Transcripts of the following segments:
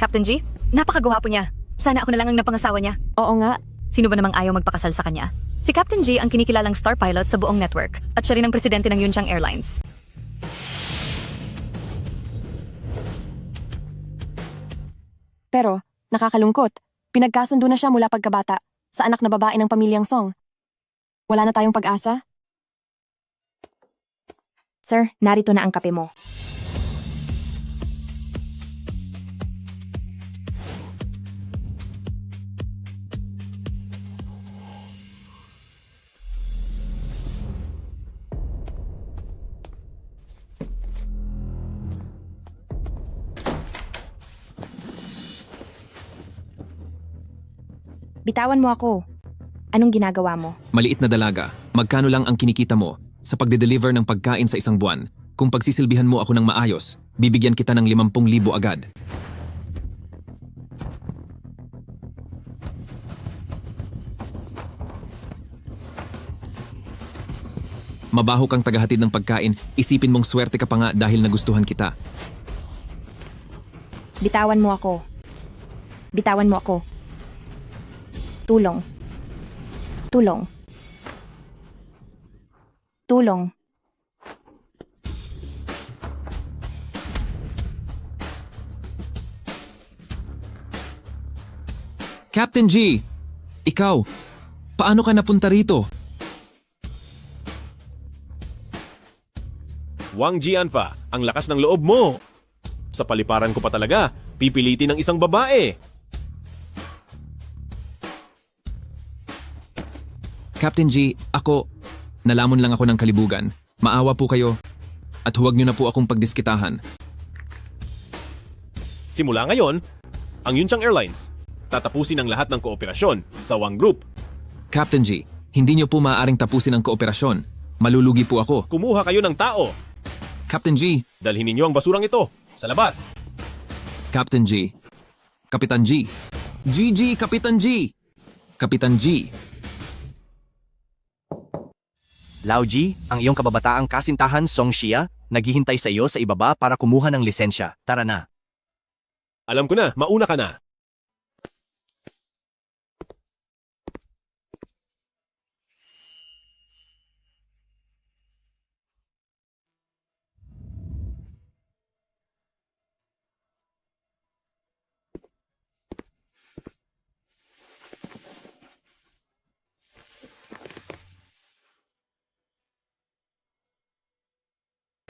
Captain G, napakagwapo niya. Sana ako na lang ang napangasawa niya. Oo nga. Sino ba namang ayaw magpakasal sa kanya? Si Captain G ang kinikilalang star pilot sa buong network at siya rin ang presidente ng Yunchang Airlines. Pero, nakakalungkot. Pinagkasundo na siya mula pagkabata sa anak na babae ng pamilyang Song. Wala na tayong pag-asa? Sir, narito na ang kape mo. Bitawan mo ako. Anong ginagawa mo? Maliit na dalaga, magkano lang ang kinikita mo sa pagde-deliver ng pagkain sa isang buwan? Kung pagsisilbihan mo ako ng maayos, bibigyan kita ng 50,000 agad. Mabaho kang tagahatid ng pagkain, isipin mong swerte ka pa nga dahil nagustuhan kita. Bitawan mo ako. Bitawan mo ako. Tulong. Tulong. Tulong. Captain G! Ikaw, paano ka napunta rito? Wang Jianfa, ang lakas ng loob mo! Sa paliparan ko pa talaga, pipilitin ng isang babae. Captain G, nalamon lang ako ng kalibugan. Maawa po kayo at huwag niyo na po akong pagdiskitahan. Simula ngayon, ang Yunchang Airlines tatapusin ang lahat ng kooperasyon sa Wang Group. Captain G, hindi niyo po maaaring tapusin ang kooperasyon. Malulugi po ako. Kumuha kayo ng tao. Captain G, Dalhin ninyo ang basurang ito sa labas. Captain G, Kapitan G, GG, Kapitan G, Kapitan G. Lauji, ang iyong kababataang kasintahan Song Xia, naghihintay sa iyo sa ibaba para kumuha ng lisensya. Tara na. Alam ko na, mauna ka na.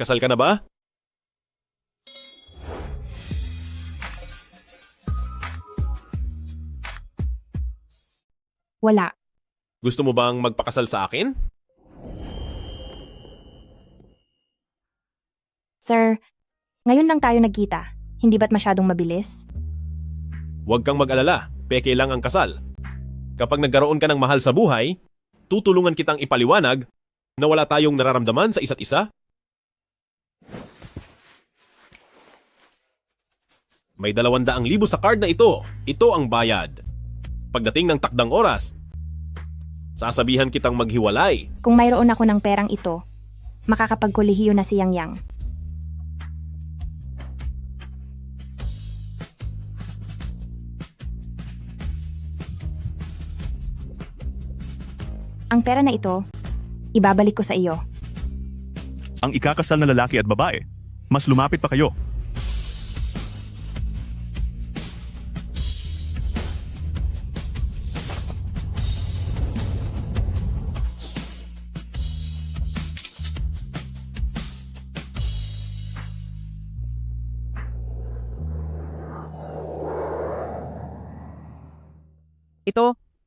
Kasal ka na ba? Wala. Gusto mo bang magpakasal sa akin? Sir, ngayon lang tayo nagkita. Hindi ba't masyadong mabilis? Huwag kang mag-alala, peke lang ang kasal. Kapag nagkaroon ka ng mahal sa buhay, tutulungan kitang ipaliwanag na wala tayong nararamdaman sa isa't isa. May 200,000 sa card na ito. Ito ang bayad. Pagdating ng takdang oras, sasabihan kitang maghiwalay. Kung mayroon ako ng perang ito, makakapagkolehiyo na si Yang Yang. Ang pera na ito, ibabalik ko sa iyo. Ang ikakasal na lalaki at babae, mas lumapit pa kayo.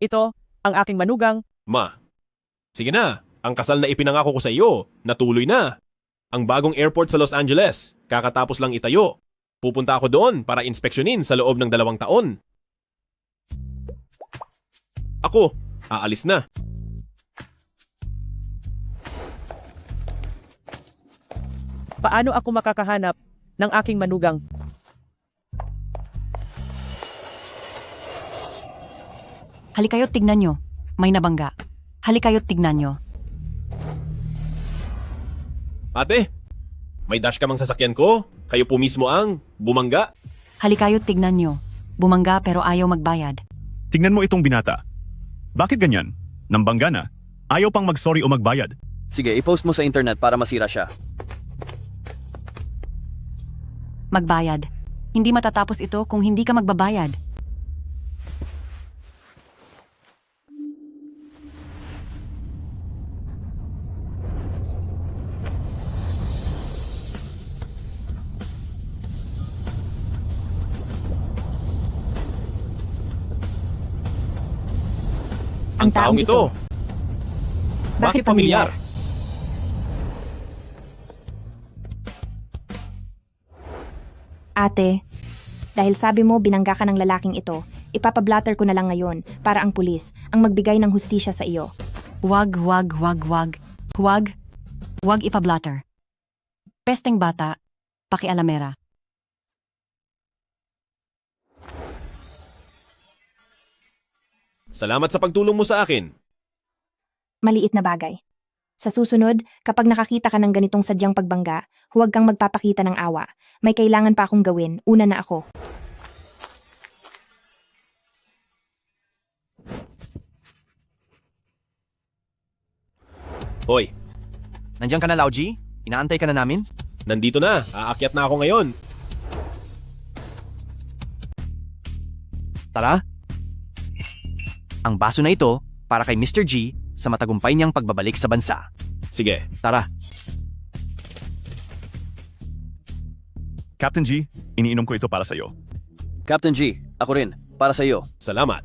Ito, ang aking manugang. Ma, sige na. Ang kasal na ipinangako ko sa iyo, natuloy na. Ang bagong airport sa Los Angeles, kakatapos lang itayo. Pupunta ako doon para inspeksyonin sa loob ng 2 taon. Ako, aalis na. Paano ako makakahanap ng aking manugang? Halikayo't tignan nyo. May nabangga. Halikayo't tignan nyo. Ate, may dash ka mang sasakyan ko? Kayo po mismo ang bumangga? Halikayo't tignan nyo. Bumangga pero ayaw magbayad. Tingnan mo itong binata. Bakit ganyan? Nambangga na. Ayaw pang mag-sorry o magbayad. Sige, i-post mo sa internet para masira siya. Magbayad. Hindi matatapos ito kung hindi ka magbabayad. Ang taong ito. Bakit pamilyar? Ate, dahil sabi mo binangga ka ng lalaking ito, ipapablatter ko na lang ngayon para ang pulis ang magbigay ng hustisya sa iyo. Huwag. Huwag ipablatter. Pesteng bata, pakialamera. Salamat sa pagtulong mo sa akin. Maliit na bagay. Sa susunod, kapag nakakita ka ng ganitong sadyang pagbangga, huwag kang magpapakita ng awa. May kailangan pa akong gawin, una na ako. Hoy, Nandiyan ka na, Lauji? Inaantay ka na namin? nandito na. Aakyat na ako ngayon. Tara. Ang baso na ito para kay Mr. G sa matagumpay niyang pagbabalik sa bansa. Sige. Tara. Captain G, iniinom ko ito para sa iyo. Captain G, ako rin. Para sa iyo. Salamat.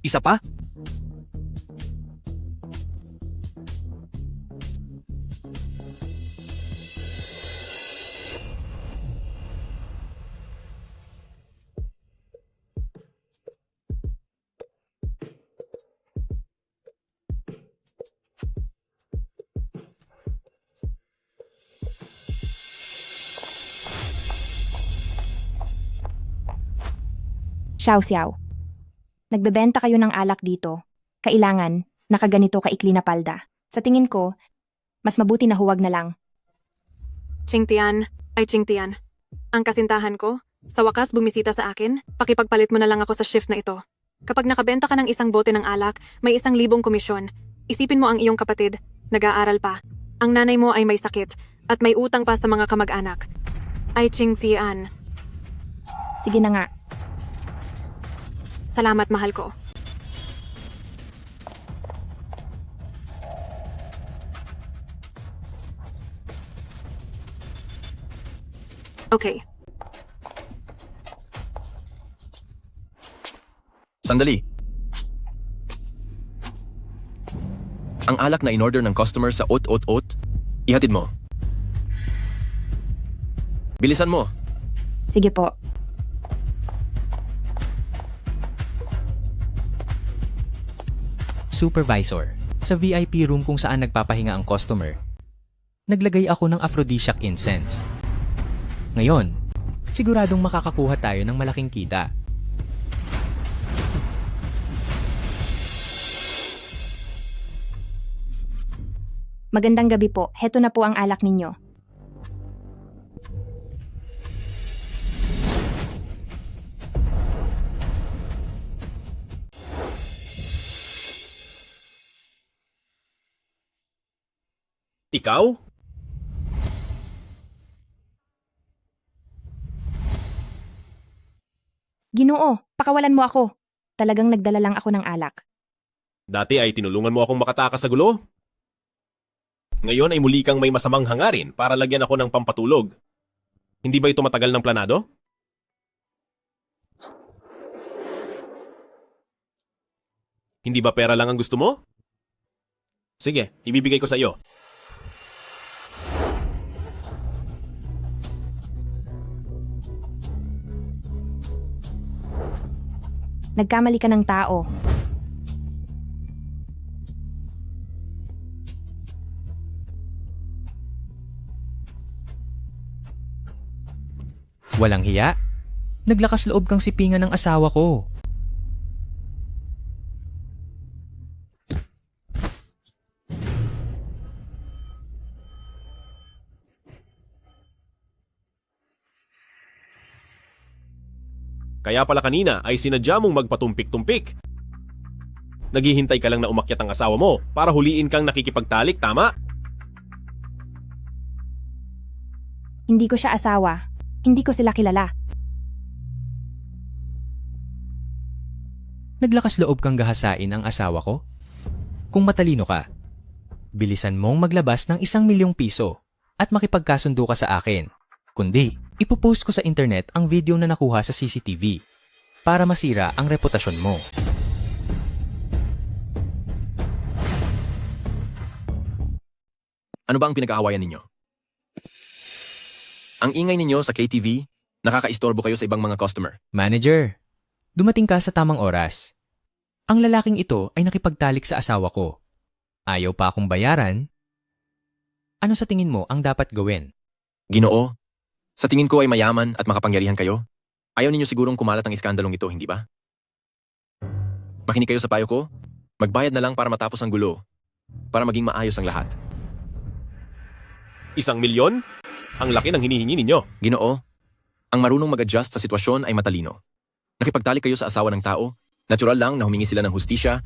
Isa pa? Xiao. Nagbebenta kayo ng alak dito. Kailangan, nakaganito kaikli na palda. Sa tingin ko, mas mabuti na huwag na lang. Chingtian. Ang kasintahan ko, sa wakas bumisita sa akin, pakipagpalit mo na lang ako sa shift na ito. Kapag nakabenta ka ng isang bote ng alak, may 1,000 komisyon. Isipin mo ang iyong kapatid, nag-aaral pa. Ang nanay mo ay may sakit, at may utang pa sa mga kamag-anak. Ay Chingtian. Sige na nga. Salamat, mahal ko. Okay. Sandali. Ang alak na in-order ng customer sa ot, ihatid mo. Bilisan mo. Sige po. Supervisor, sa VIP room kung saan nagpapahinga ang customer, naglagay ako ng aphrodisiac incense. Ngayon, siguradong makakakuha tayo ng malaking kita. Magandang gabi po. Heto na po ang alak ninyo. Ikaw? Ginoo, pakawalan mo ako. Talagang nagdala lang ako ng alak. Dati ay tinulungan mo akong makatakas sa gulo. Ngayon ay muli kang may masamang hangarin para lagyan ako ng pampatulog. Hindi ba ito matagal ng planado? Hindi ba pera lang ang gusto mo? Sige, ibibigay ko sa iyo. Nagkamali ka ng tao. Walang hiya? Naglakas loob kang sipingan ng asawa ko. Kaya pala kanina ay sinadya mong magpatumpik-tumpik. Naghihintay ka lang na umakyat ang asawa mo para huliin kang nakikipagtalik, tama? Hindi ko siya asawa. Hindi ko sila kilala. Naglakas loob kang gahasain ang asawa ko? Kung matalino ka, bilisan mong maglabas ng 1,000,000 piso at makipagkasundo ka sa akin. Kundi, ipopost ko sa internet ang video na nakuha sa CCTV para masira ang reputasyon mo. Ano ba ang pinag-aawayan ninyo? Ang ingay ninyo sa KTV, nakakaistorbo kayo sa ibang mga customer. Manager, dumating ka sa tamang oras. Ang lalaking ito ay nakipagtalik sa asawa ko. Ayaw pa akong bayaran. Ano sa tingin mo ang dapat gawin? Ginoo, sa tingin ko ay mayaman at makapangyarihan kayo. Ayaw ninyo sigurong kumalat ang iskandalong ito, hindi ba? Makinig kayo sa payo ko, magbayad na lang para matapos ang gulo, para maging maayos ang lahat. 1,000,000? Ang laki ng hinihingi ninyo. Ginoo, ang marunong mag-adjust sa sitwasyon ay matalino. Nakipagtalik kayo sa asawa ng tao, natural lang na humingi sila ng hustisya.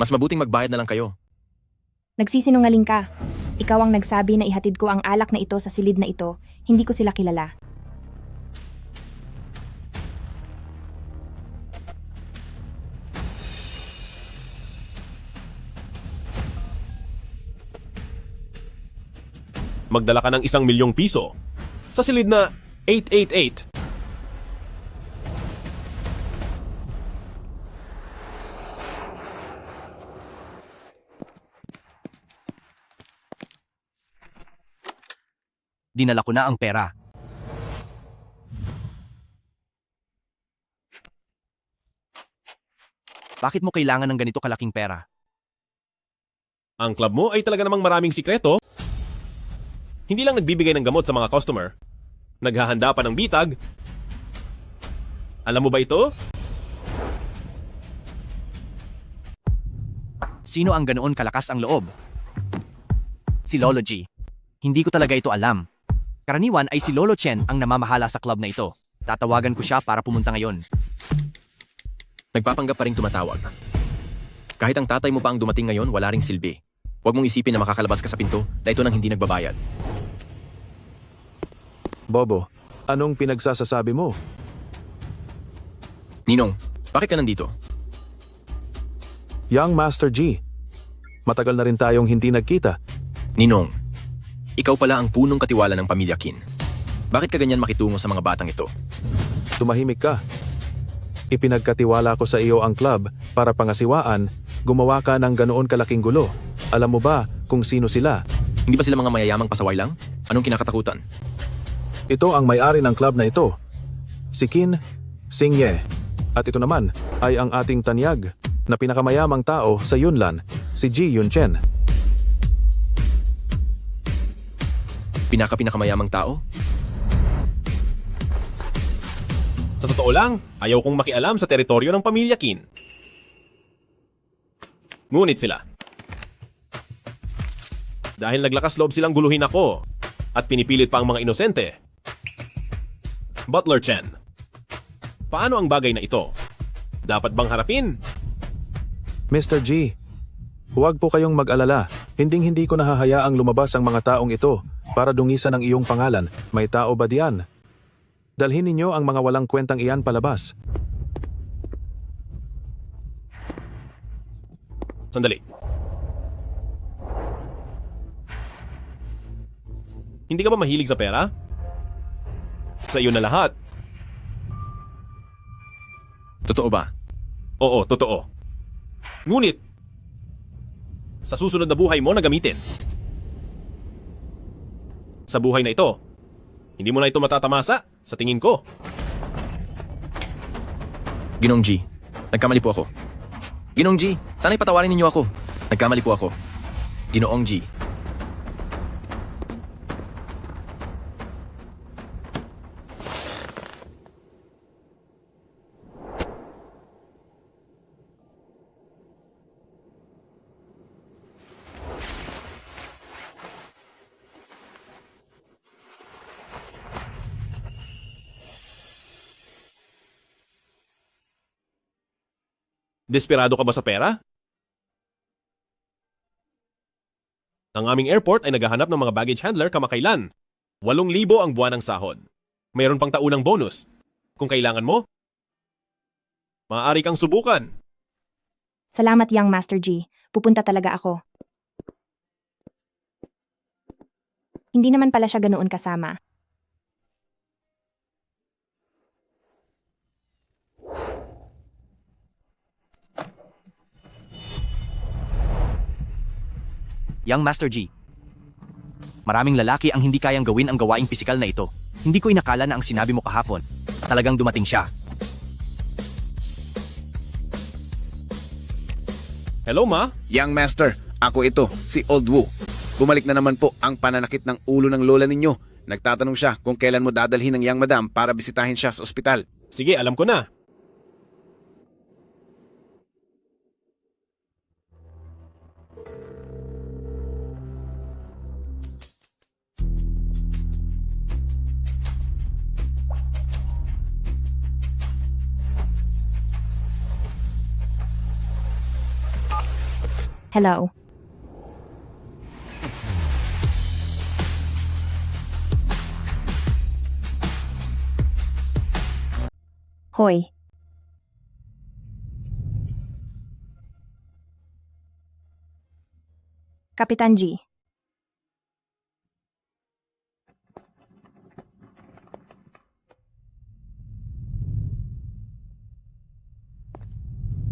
Mas mabuting magbayad na lang kayo. Nagsisinungaling ka. Ikaw ang nagsabi na ihatid ko ang alak na ito sa silid na ito. Hindi ko sila kilala. Magdala ka ng 1,000,000 piso sa silid na 888. Dinala ko na ang pera. Bakit mo kailangan ng ganito kalaking pera? Ang club mo ay talaga namang maraming sikreto. Hindi lang nagbibigay ng gamot sa mga customer. Naghahanda pa ng bitag. Alam mo ba ito? Sino ang ganoon kalakas ang loob? Si Lolo G. Hindi ko talaga ito alam. Karaniwan ay si Lolo Chen ang namamahala sa club na ito. Tatawagan ko siya para pumunta ngayon. Nagpapanggap pa rin tumatawag. Kahit ang tatay mo pa ang dumating ngayon, wala ring silbi. Huwag mong isipin na makakalabas ka sa pinto na ito nang hindi nagbabayad. Bobo, anong pinagsasasabi mo? Ninong, bakit ka nandito? Young Master G, matagal na rin tayong hindi nagkita. Ninong, ikaw pala ang punong katiwala ng pamilya Qin. Bakit ka ganyan makitungo sa mga batang ito? Tumahimik ka. Ipinagkatiwala ko sa iyo ang club para pangasiwaan, gumawa ka ng ganoon kalaking gulo. Alam mo ba kung sino sila? Hindi ba sila mga mayayamang pasaway lang? Anong kinakatakutan? Ito ang may-ari ng club na ito. Si Qin Xingye. At ito naman ay ang ating tanyag na pinakamayamang tao sa Yunlan, si Ji Yunchen. Pinakamayamang tao? Sa totoo lang, ayaw kong makialam sa teritoryo ng pamilya Qin. Ngunit sila. Dahil naglakas loob silang guluhin ako at pinipilit pa ang mga inosente. Butler Chen, paano ang bagay na ito? Dapat bang harapin? Mr. G, huwag po kayong mag-alala. Hinding-hindi ko nahahayaang lumabas ang mga taong ito para dungisan ang iyong pangalan. May tao ba diyan? Dalhin ninyo ang mga walang kwentang iyan palabas. Sandali. Hindi ka ba mahilig sa pera? Sa iyo na lahat. Totoo ba? Oo, totoo. Ngunit, sa susunod na buhay mo na gamitin. Sa buhay na ito, hindi mo na ito matatamasa, sa tingin ko. Ginong G, nagkamali po ako. Ginong G, sana'y patawarin ninyo ako. Nagkamali po ako. Ginoong G. Desperado ka ba sa pera? Ang aming airport ay naghahanap ng mga baggage handler kamakailan. 8,000 ang buwan ng sahod. Mayroon pang taunang bonus. Kung kailangan mo, maaari kang subukan. Salamat, Young Master G. Pupunta talaga ako. Hindi naman pala siya ganoon kasama. Young Master G. Maraming lalaki ang hindi kayang gawin ang gawaing pisikal na ito. Hindi ko inakala na ang sinabi mo kahapon. Talagang dumating siya. Hello, Ma? Young Master, ako ito, si Old Wu. Bumalik na naman po ang pananakit ng ulo ng lola ninyo. Nagtatanong siya kung kailan mo dadalhin ang Young Madam para bisitahin siya sa ospital. Sige, alam ko na. Hello. Hoy. Kapitan G.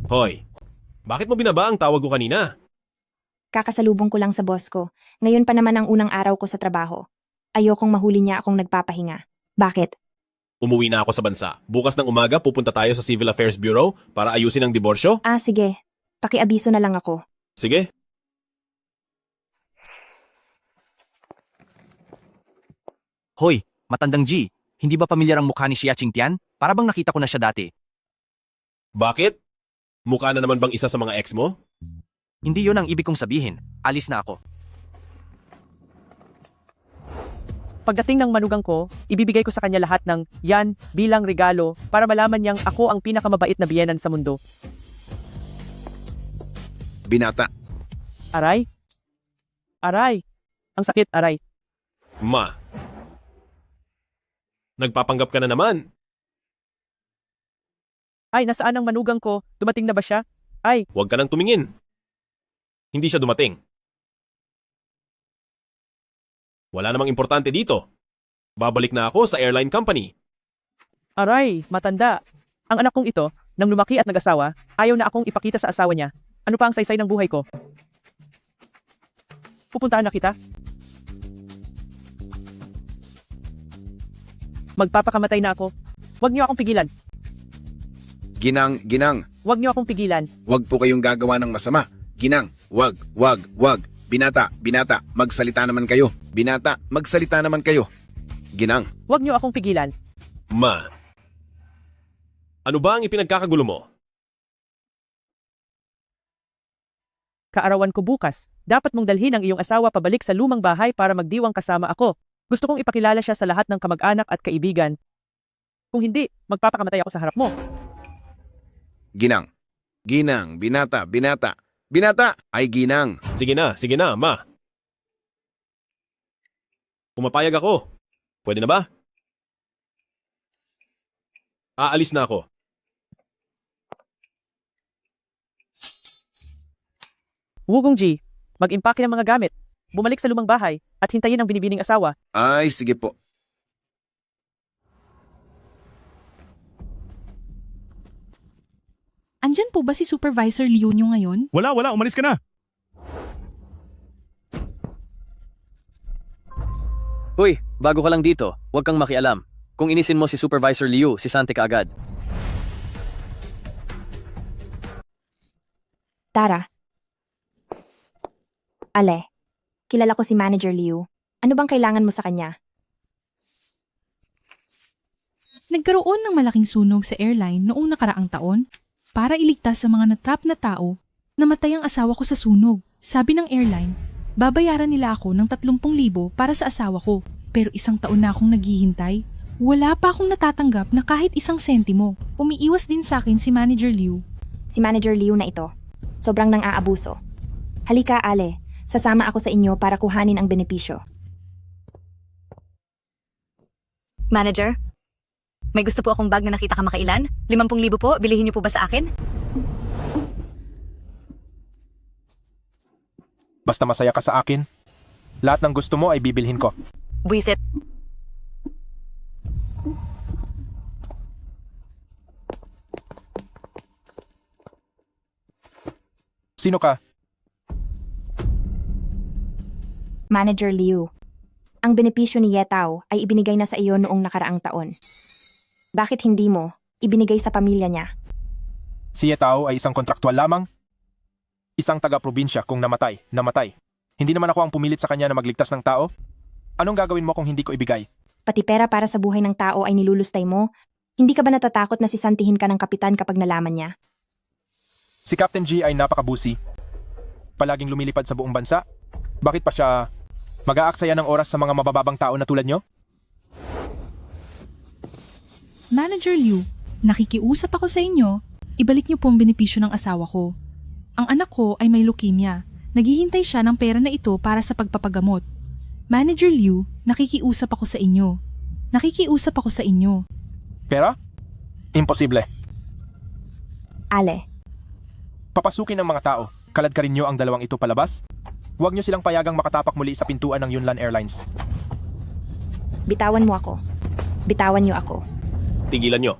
Hoy, bakit mo binaba ang tawag ko kanina? Kakasalubong ko lang sa boss ko. Ngayon pa naman ang unang araw ko sa trabaho. Ayokong mahuli niya akong nagpapahinga. Bakit? Umuwi na ako sa bansa. Bukas ng umaga pupunta tayo sa Civil Affairs Bureau para ayusin ang diborsyo. Ah, sige. Pakiabiso na lang ako. Sige. Hoy, matandang G. Hindi ba pamilyar ang mukha ni Xia Qingtian? Para bang nakita ko na siya dati. Bakit? Mukha na naman bang isa sa mga ex mo? Hindi yon ang ibig kong sabihin. Alis na ako. Pagdating ng manugang ko, ibibigay ko sa kanya lahat ng yan bilang regalo para malaman niyang ako ang pinakamabait na biyenan sa mundo. Binata, Aray? Aray! Ang sakit, aray. Ma. Nagpapanggap ka na naman. Ay, nasaan ang manugang ko? Dumating na ba siya? Ay, Huwag ka nang tumingin. Hindi siya dumating. Wala namang importante dito. Babalik na ako sa airline company. aray, matanda. Ang anak kong ito, nang lumaki at nag-asawa, ayaw na akong ipakita sa asawa niya. Ano pa ang saysay ng buhay ko? Pupuntahan na kita? Magpapakamatay na ako. Huwag niyo akong pigilan. Ginang, Huwag niyo akong pigilan. wag po kayong gagawa ng masama. Ginang, wag. Binata, magsalita naman kayo. Binata, magsalita naman kayo. Ginang, Huwag niyo akong pigilan. Ma. Ano ba ang ipinagkakagulo mo? Kaarawan ko bukas. Dapat mong dalhin ang iyong asawa pabalik sa lumang bahay para magdiwang kasama ako. Gusto kong ipakilala siya sa lahat ng kamag-anak at kaibigan. Kung hindi, magpapakamatay ako sa harap mo. Ginang, Binata, ay Ginang. Sige na, Ma. Pumapayag ako. Pwede na ba? Aalis na ako. Wugong G, mag-impake ng mga gamit. Bumalik sa lumang bahay at hintayin ang binibining asawa. Ay, sige po. Andyan po ba si Supervisor Liu nyo ngayon? Wala, umalis ka na. Uy, bago ka lang dito, huwag kang makialam. Kung inisin mo si Supervisor Liu, si Sante ka agad. Tara. Ale, kilala ko si Manager Liu. Ano bang kailangan mo sa kanya? Nagkaroon ng malaking sunog sa airline noong nakaraang taon. Para iligtas sa mga natrap na tao, namatay ang asawa ko sa sunog. Sabi ng airline, babayaran nila ako ng 30,000 para sa asawa ko. Pero 1 taon na akong naghihintay. Wala pa akong natatanggap na kahit 1 sentimo. Umiiwas din sa akin si Manager Liu. Si Manager Liu na ito. Sobrang nang aabuso. Halika, Ale. Sasama ako sa inyo para kuhanin ang benepisyo. Manager, may gusto po akong bag na nakita kamakailan. 50,000 po, bilihin niyo po ba sa akin? Basta masaya ka sa akin, lahat ng gusto mo ay bibilhin ko. Buisit. Sino ka? Manager Liu. Ang benepisyo ni Yetao ay ibinigay na sa iyo noong nakaraang taon. Bakit hindi mo ibinigay sa pamilya niya? Si Yetao ay isang kontraktual lamang. Isang taga-probinsya kung namatay. Hindi naman ako ang pumilit sa kanya na magligtas ng tao. Anong gagawin mo kung hindi ko ibigay? Pati pera para sa buhay ng tao ay nilulustay mo? Hindi ka ba natatakot na sisantihin ka ng kapitan kapag nalaman niya? Si Captain G ay napakabusi. Palaging lumilipad sa buong bansa. Bakit pa siya mag-aaksaya ng oras sa mga mabababang tao na tulad nyo? Manager Liu, nakikiusap ako sa inyo. Ibalik niyo po ang benepisyo ng asawa ko. Ang anak ko ay may leukemia. Naghihintay siya ng pera na ito para sa pagpapagamot. Manager Liu, nakikiusap ako sa inyo. Pera? Imposible. Ale, Papasukin ng mga tao. Kaladkarin nyo ang dalawang ito palabas. Huwag nyo silang payagang makatapak muli sa pintuan ng Yunnan Airlines. bitawan mo ako. Bitawan niyo ako. Tigilan nyo.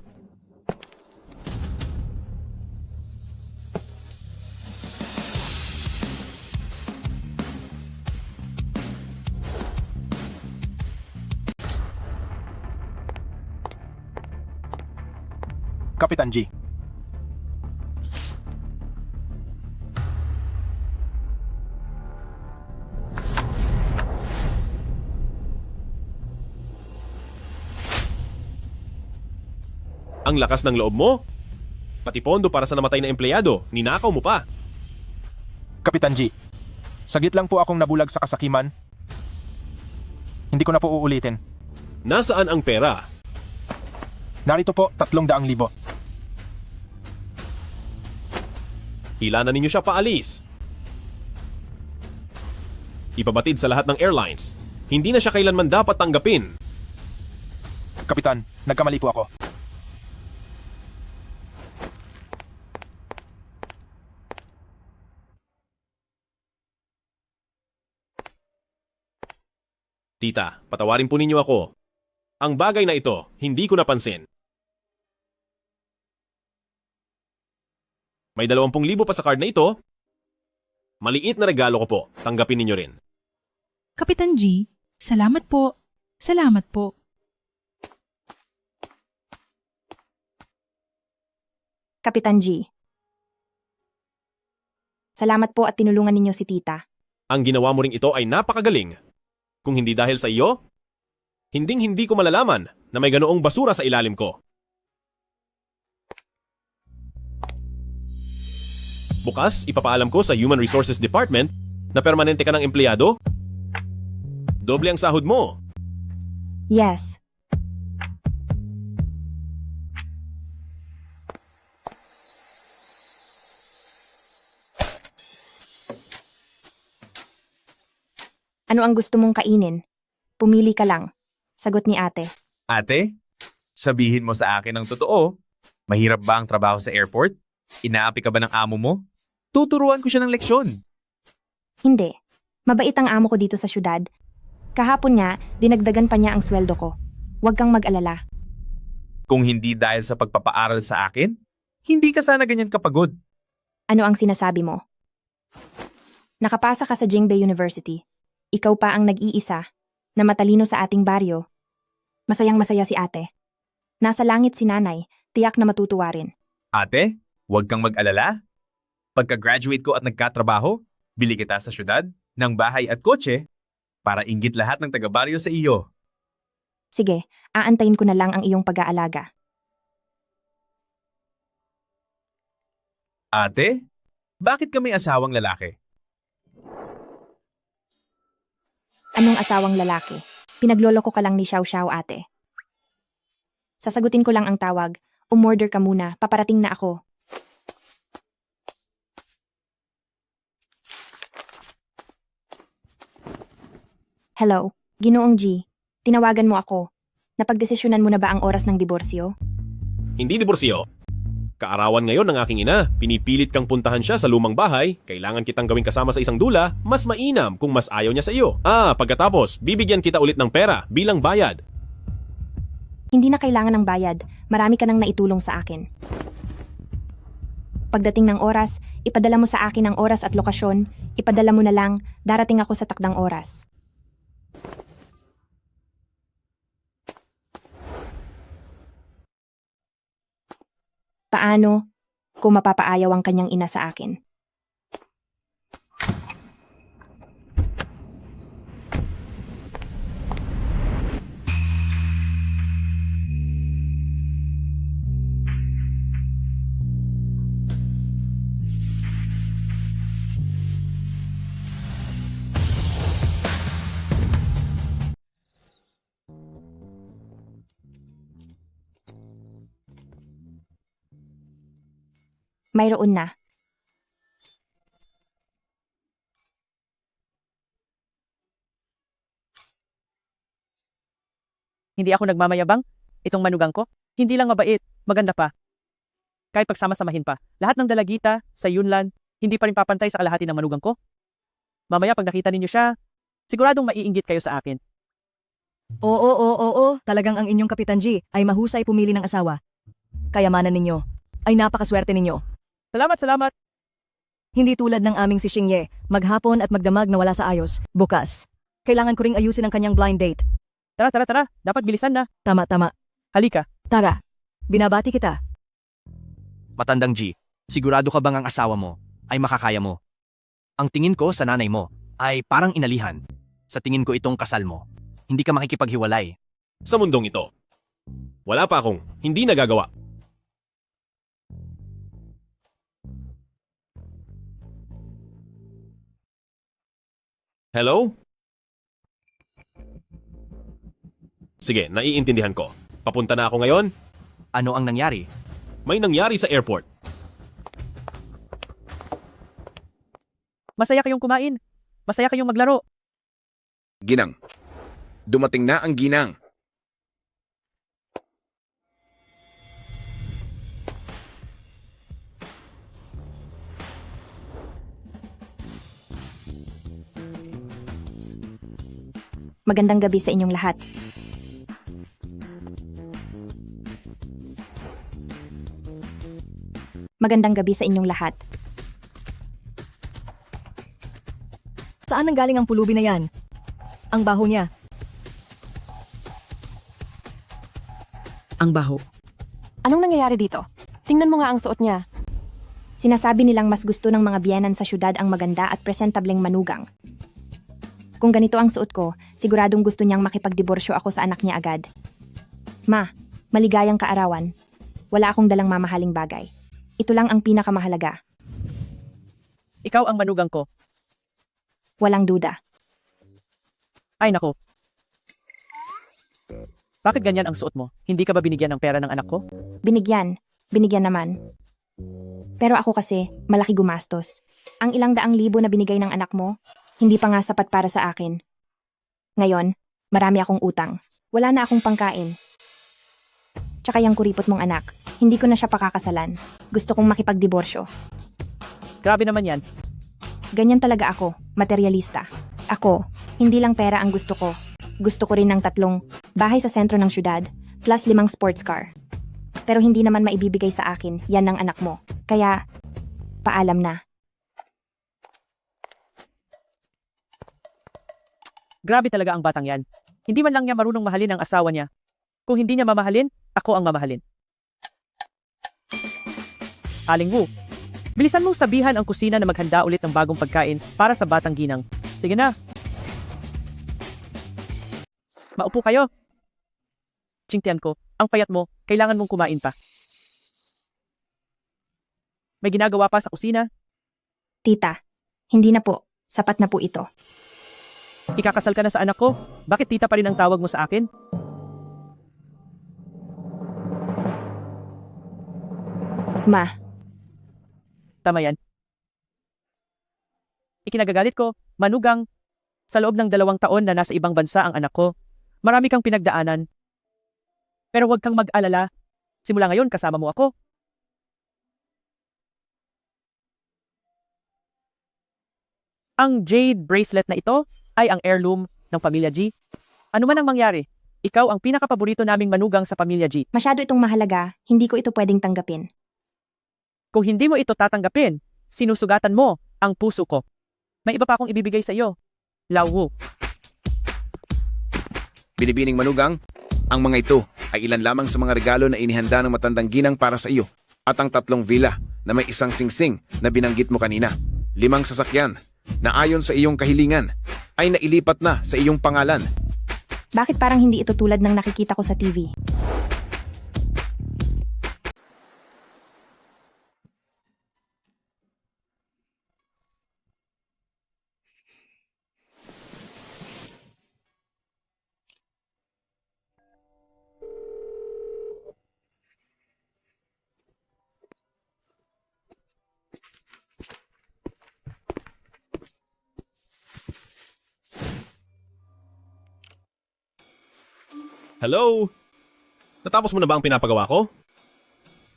Kapitan G. Ang lakas ng loob mo? Pati pondo para sa namatay na empleyado, ninakaw mo pa. Kapitan G, saglit lang po akong nabulag sa kasakiman. Hindi ko na po uulitin. Nasaan ang pera? Narito po, 300,000. Ilanan ninyo siya paalis. Ipabatid sa lahat ng airlines. Hindi na siya kailanman dapat tanggapin. Kapitan, nagkamali po ako. Tita, patawarin po ninyo ako. Ang bagay na ito, hindi ko napansin. May 20,000 pa sa card na ito. Maliit na regalo ko po. Tanggapin ninyo rin. Kapitan G, salamat po. Salamat po. Kapitan G. Salamat po at tinulungan ninyo si tita. Ang ginawa mo ring ito ay napakagaling. Kung hindi dahil sa iyo, hinding-hindi ko malalaman na may ganoong basura sa ilalim ko. Bukas, ipapaalam ko sa Human Resources Department na permanente ka ng empleyado. Doble ang sahod mo. Yes. Ano ang gusto mong kainin? Pumili ka lang. Sagot ni ate. Ate, sabihin mo sa akin ang totoo. Mahirap ba ang trabaho sa airport? Inaapi ka ba ng amo mo? Tuturuan ko siya ng leksyon. Hindi. Mabait ang amo ko dito sa syudad. Kahapon nga, dinagdagan pa niya ang sweldo ko. Huwag kang mag-alala. Kung hindi dahil sa pagpapaaral sa akin, hindi ka sana ganyan kapagod. Ano ang sinasabi mo? Nakapasa ka sa Jingbei University. Ikaw pa ang nag-iisa na matalino sa ating baryo. Masayang-masaya si ate. Nasa langit si nanay, tiyak na matutuwa rin. Ate, huwag kang mag-alala. Pagka-graduate ko at nagkatrabaho, bili kita sa syudad, ng bahay at kotse, para inggit lahat ng taga-baryo sa iyo. Sige, aantayin ko na lang ang iyong pag-aalaga. Ate, bakit ka may asawang lalaki? Anong asawang lalaki? Pinagloloko ka lang ni Xiao Xiao, ate. Sasagutin ko lang ang tawag. Umorder ka muna, paparating na ako. Hello, Ginoong G. Tinawagan mo ako. Napagdesisyonan mo na ba ang oras ng diborsyo? Hindi diborsyo. Kaarawan ngayon ng aking ina. Pinipilit kang puntahan siya sa lumang bahay. Kailangan kitang gawing kasama sa isang dula. Mas mainam kung mas ayaw niya sa iyo. Pagkatapos, bibigyan kita ulit ng pera bilang bayad. Hindi na kailangan ng bayad. Marami ka nang naitulong sa akin. Pagdating ng oras, ipadala mo sa akin ang oras at lokasyon. Ipadala mo na lang, darating ako sa takdang oras. Paano kung mapapaayaw ang kanyang ina sa akin? Mayroon na. Hindi ako nagmamayabang. Itong manugang ko, hindi lang mabait, maganda pa. Kahit pagsama-samahin pa, lahat ng dalagita sa Yunlan, hindi pa rin papantay sa kalahati ng manugang ko. Mamaya pag nakita ninyo siya, siguradong maiinggit kayo sa akin. Oo. Talagang ang inyong Kapitan G ay mahusay pumili ng asawa. Kayamanan ninyo ay napakaswerte ninyo. Salamat. Hindi tulad ng aming si Xingye, maghapon at magdamag na wala sa ayos. Bukas. Kailangan ko ring ayusin ang kanyang blind date. Tara. Dapat bilisan na. Tama. Halika. Tara. Binabati kita. Matandang G, sigurado ka bang ang asawa mo ay makakaya mo? Ang tingin ko sa nanay mo ay parang inalihan. Sa tingin ko itong kasal mo. Hindi ka makikipaghiwalay. Sa mundong ito, wala pa akong hindi nagagawa. Hello? Sige, naiintindihan ko. Papunta na ako ngayon? Ano ang nangyari? May nangyari sa airport. Masaya kayong kumain. Masaya kayong maglaro. Ginang. Dumating na ang ginang. Magandang gabi sa inyong lahat. Magandang gabi sa inyong lahat. Saan nanggaling ang pulubi na yan? Ang baho niya. Ang baho. Anong nangyayari dito? Tingnan mo nga ang suot niya. Sinasabi nilang mas gusto ng mga biyenan sa syudad ang maganda at presentableng manugang. Kung ganito ang suot ko, siguradong gusto niyang makipagdiborsyo ako sa anak niya agad. Ma, maligayang kaarawan. Wala akong dalang mamahaling bagay. Ito lang ang pinakamahalaga. Ikaw ang manugang ko. Walang duda. Ay nako. Bakit ganyan ang suot mo? Hindi ka ba binigyan ng pera ng anak ko? Binigyan naman. Pero ako kasi, malaki gumastos. Ang ilang daang libo na binigay ng anak mo, hindi pa nga sapat para sa akin. Ngayon, marami akong utang. Wala na akong pangkain. Tsaka yung kuripot mong anak, hindi ko na siya pakakasalan. Gusto kong makipagdiborsyo. Grabe naman yan. Ganyan talaga ako, materialista. Ako, hindi lang pera ang gusto ko. Gusto ko rin ng 3 bahay sa sentro ng syudad, plus 5 sports car. Pero hindi naman maibibigay sa akin, yan ng anak mo. Kaya, paalam na. Grabe talaga ang batang yan. Hindi man lang niya marunong mahalin ang asawa niya. Kung hindi niya mamahalin, ako ang mamahalin. Aling Wu, bilisan mong sabihan ang kusina na maghanda ulit ng bagong pagkain para sa batang ginang. Sige na. Maupo kayo. Tsingtian ko, ang payat mo, kailangan mong kumain pa. May ginagawa pa sa kusina? Tita, hindi na po. Sapat na po ito. Ikakasal ka na sa anak ko? Bakit tita pa rin ang tawag mo sa akin? Ma. Tama yan. Ikinagagalit ko, manugang, Sa loob ng 2 taon na nasa ibang bansa ang anak ko, marami kang pinagdaanan. Pero huwag kang mag-alala. Simula ngayon kasama mo ako. Ang jade bracelet na ito ay ang heirloom ng Pamilya G. Ano man ang mangyari, ikaw ang pinakapaborito naming manugang sa Pamilya G. Masyado itong mahalaga, hindi ko ito pwedeng tanggapin. Kung hindi mo ito tatanggapin, sinusugatan mo ang puso ko. May iba pa akong ibibigay sa iyo. Lawu. Binibining manugang, ang mga ito ay ilan lamang sa mga regalo na inihanda ng matandang ginang para sa iyo at ang 3 villa na may isang singsing na binanggit mo kanina. 5 sasakyan na ayon sa iyong kahilingan ay nailipat na sa iyong pangalan. Bakit parang hindi ito tulad ng nakikita ko sa TV? Hello? Natapos mo na ba ang pinapagawa ko?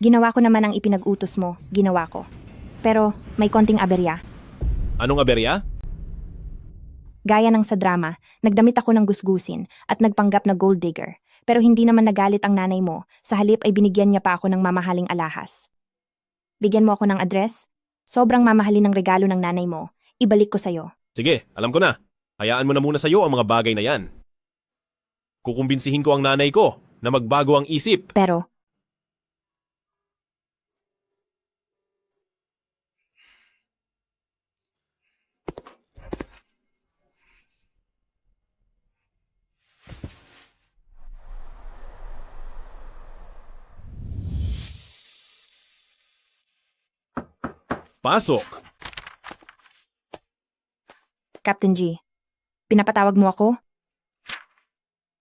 Ginawa ko naman ang ipinag-utos mo, ginawa ko. Pero may konting aberya. Anong aberya? Gaya ng sa drama, nagdamit ako ng gusgusin at nagpanggap na gold digger. Pero hindi naman nagalit ang nanay mo, sa halip ay binigyan niya pa ako ng mamahaling alahas. Bigyan mo ako ng address? Sobrang mamahalin ng regalo ng nanay mo. Ibalik ko sa'yo. Sige, alam ko na. Hayaan mo na muna sa'yo ang mga bagay na yan. Kukumbinsihin ko ang nanay ko na magbago ang isip. Pero, Pasok! Captain G, pinapatawag mo ako?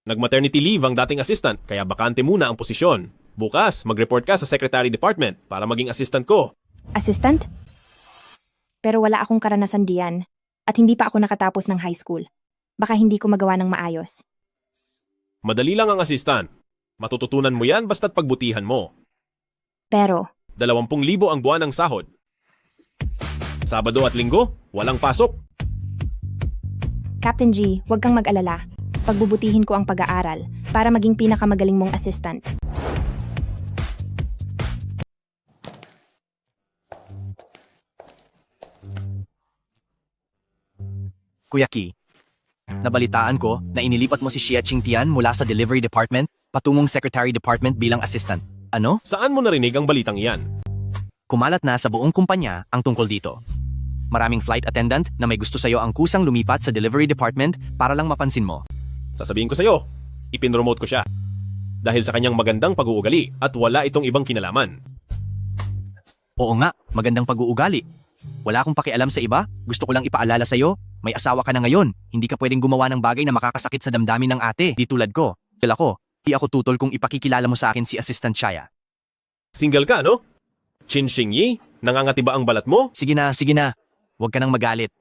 Nag-maternity leave ang dating assistant, kaya bakante muna ang posisyon. Bukas, mag-report ka sa Secretary Department para maging assistant ko. Assistant? Pero wala akong karanasan diyan at hindi pa ako nakatapos ng high school. Baka hindi ko magawa ng maayos. Madali lang ang assistant. Matututunan mo yan basta't pagbutihan mo. Pero, 20,000 ang buwan ng sahod. Sabado at Linggo, walang pasok. Captain G, huwag kang mag-alala. Pagbubutihin ko ang pag-aaral para maging pinakamagaling mong assistant. Kuya Ki, nabalitaan ko na inilipat mo si Xia Qingtian mula sa Delivery Department patungong Secretary Department bilang assistant. Ano? Saan mo narinig ang balitang iyan? Kumalat na sa buong kumpanya ang tungkol dito. Maraming flight attendant na may gusto sa'yo ang kusang lumipat sa Delivery Department para lang mapansin mo. Sasabihin ko sa'yo, ipinromote ko siya. Dahil sa kanyang magandang pag-uugali at wala itong ibang kinalaman. Oo nga, magandang pag-uugali. Wala akong pakialam sa iba, gusto ko lang ipaalala sa'yo, may asawa ka na ngayon, hindi ka pwedeng gumawa ng bagay na makakasakit sa damdamin ng ate, di tulad ko. Dahil di ako tutol kung ipakikilala mo sa akin si Assistant Chaya. Single ka, no? Chin Xing Yi, nangangati ba ang balat mo? Sige na, huwag ka nang magalit.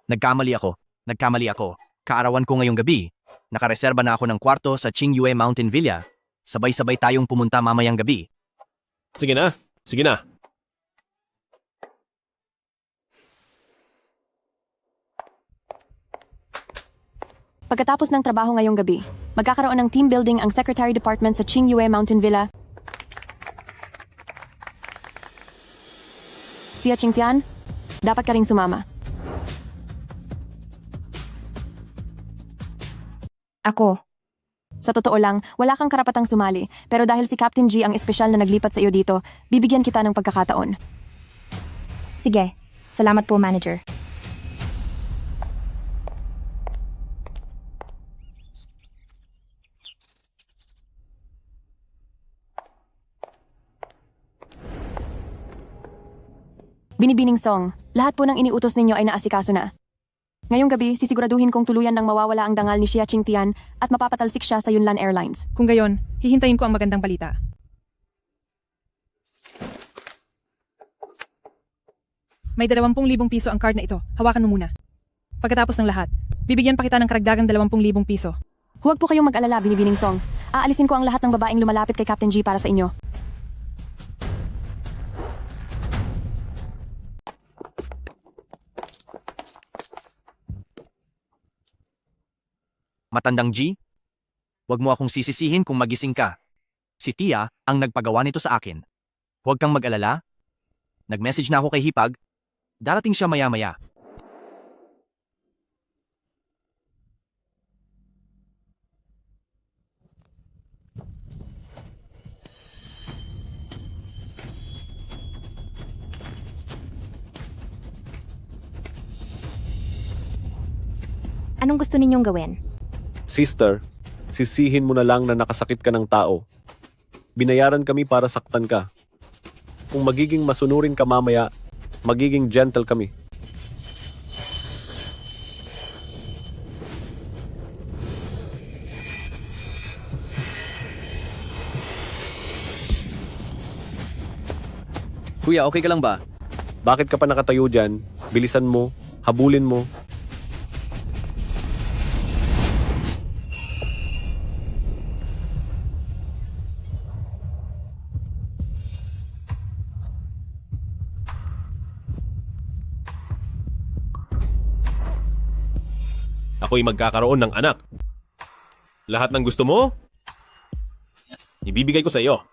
Nagkamali ako. Kaarawan ko ngayong gabi. Nakareserba na ako ng kwarto sa Qingyue Mountain Villa. Sabay-sabay tayong pumunta mamayang gabi. Sige na. Pagkatapos ng trabaho ngayong gabi, magkakaroon ng team building ang Secretary Department sa Qingyue Mountain Villa. Xia Qingtian, dapat ka ring sumama. Ako, Sa totoo lang, wala kang karapatang sumali, pero dahil si Captain G ang espesyal na naglipat sa iyo dito, bibigyan kita ng pagkakataon. sige. Salamat po, manager. Binibining Song, lahat po ng iniutos ninyo ay naasikaso na. Ngayong gabi, sisiguraduhin kong tuluyan ng mawawala ang dangal ni Xia Qingtian at mapapatalsik siya sa Yunlan Airlines. Kung gayon, hihintayin ko ang magandang balita. May 20,000 piso ang card na ito. Hawakan mo muna. Pagkatapos ng lahat, Bibigyan pa kita ng karagdagang 20,000 piso. Huwag po kayong mag-alala, Binibining Song. Aalisin ko ang lahat ng babaeng lumalapit kay Captain G para sa inyo. Matandang G, huwag mo akong sisisihin kung magising ka. Si Tia ang nagpagawa nito sa akin. Huwag kang mag-alala. Nag-message na ako kay Hipag. Darating siya maya-maya. Anong gusto ninyong gawin? Sister, sisihin mo na lang na nakasakit ka ng tao. Binayaran kami para saktan ka. Kung magiging masunurin ka mamaya, magiging gentle kami. Kuya, okay ka lang ba? Bakit ka pa nakatayo dyan? Bilisan mo, habulin mo. Ako'y magkakaroon ng anak. Lahat ng gusto mo, ibibigay ko sa iyo.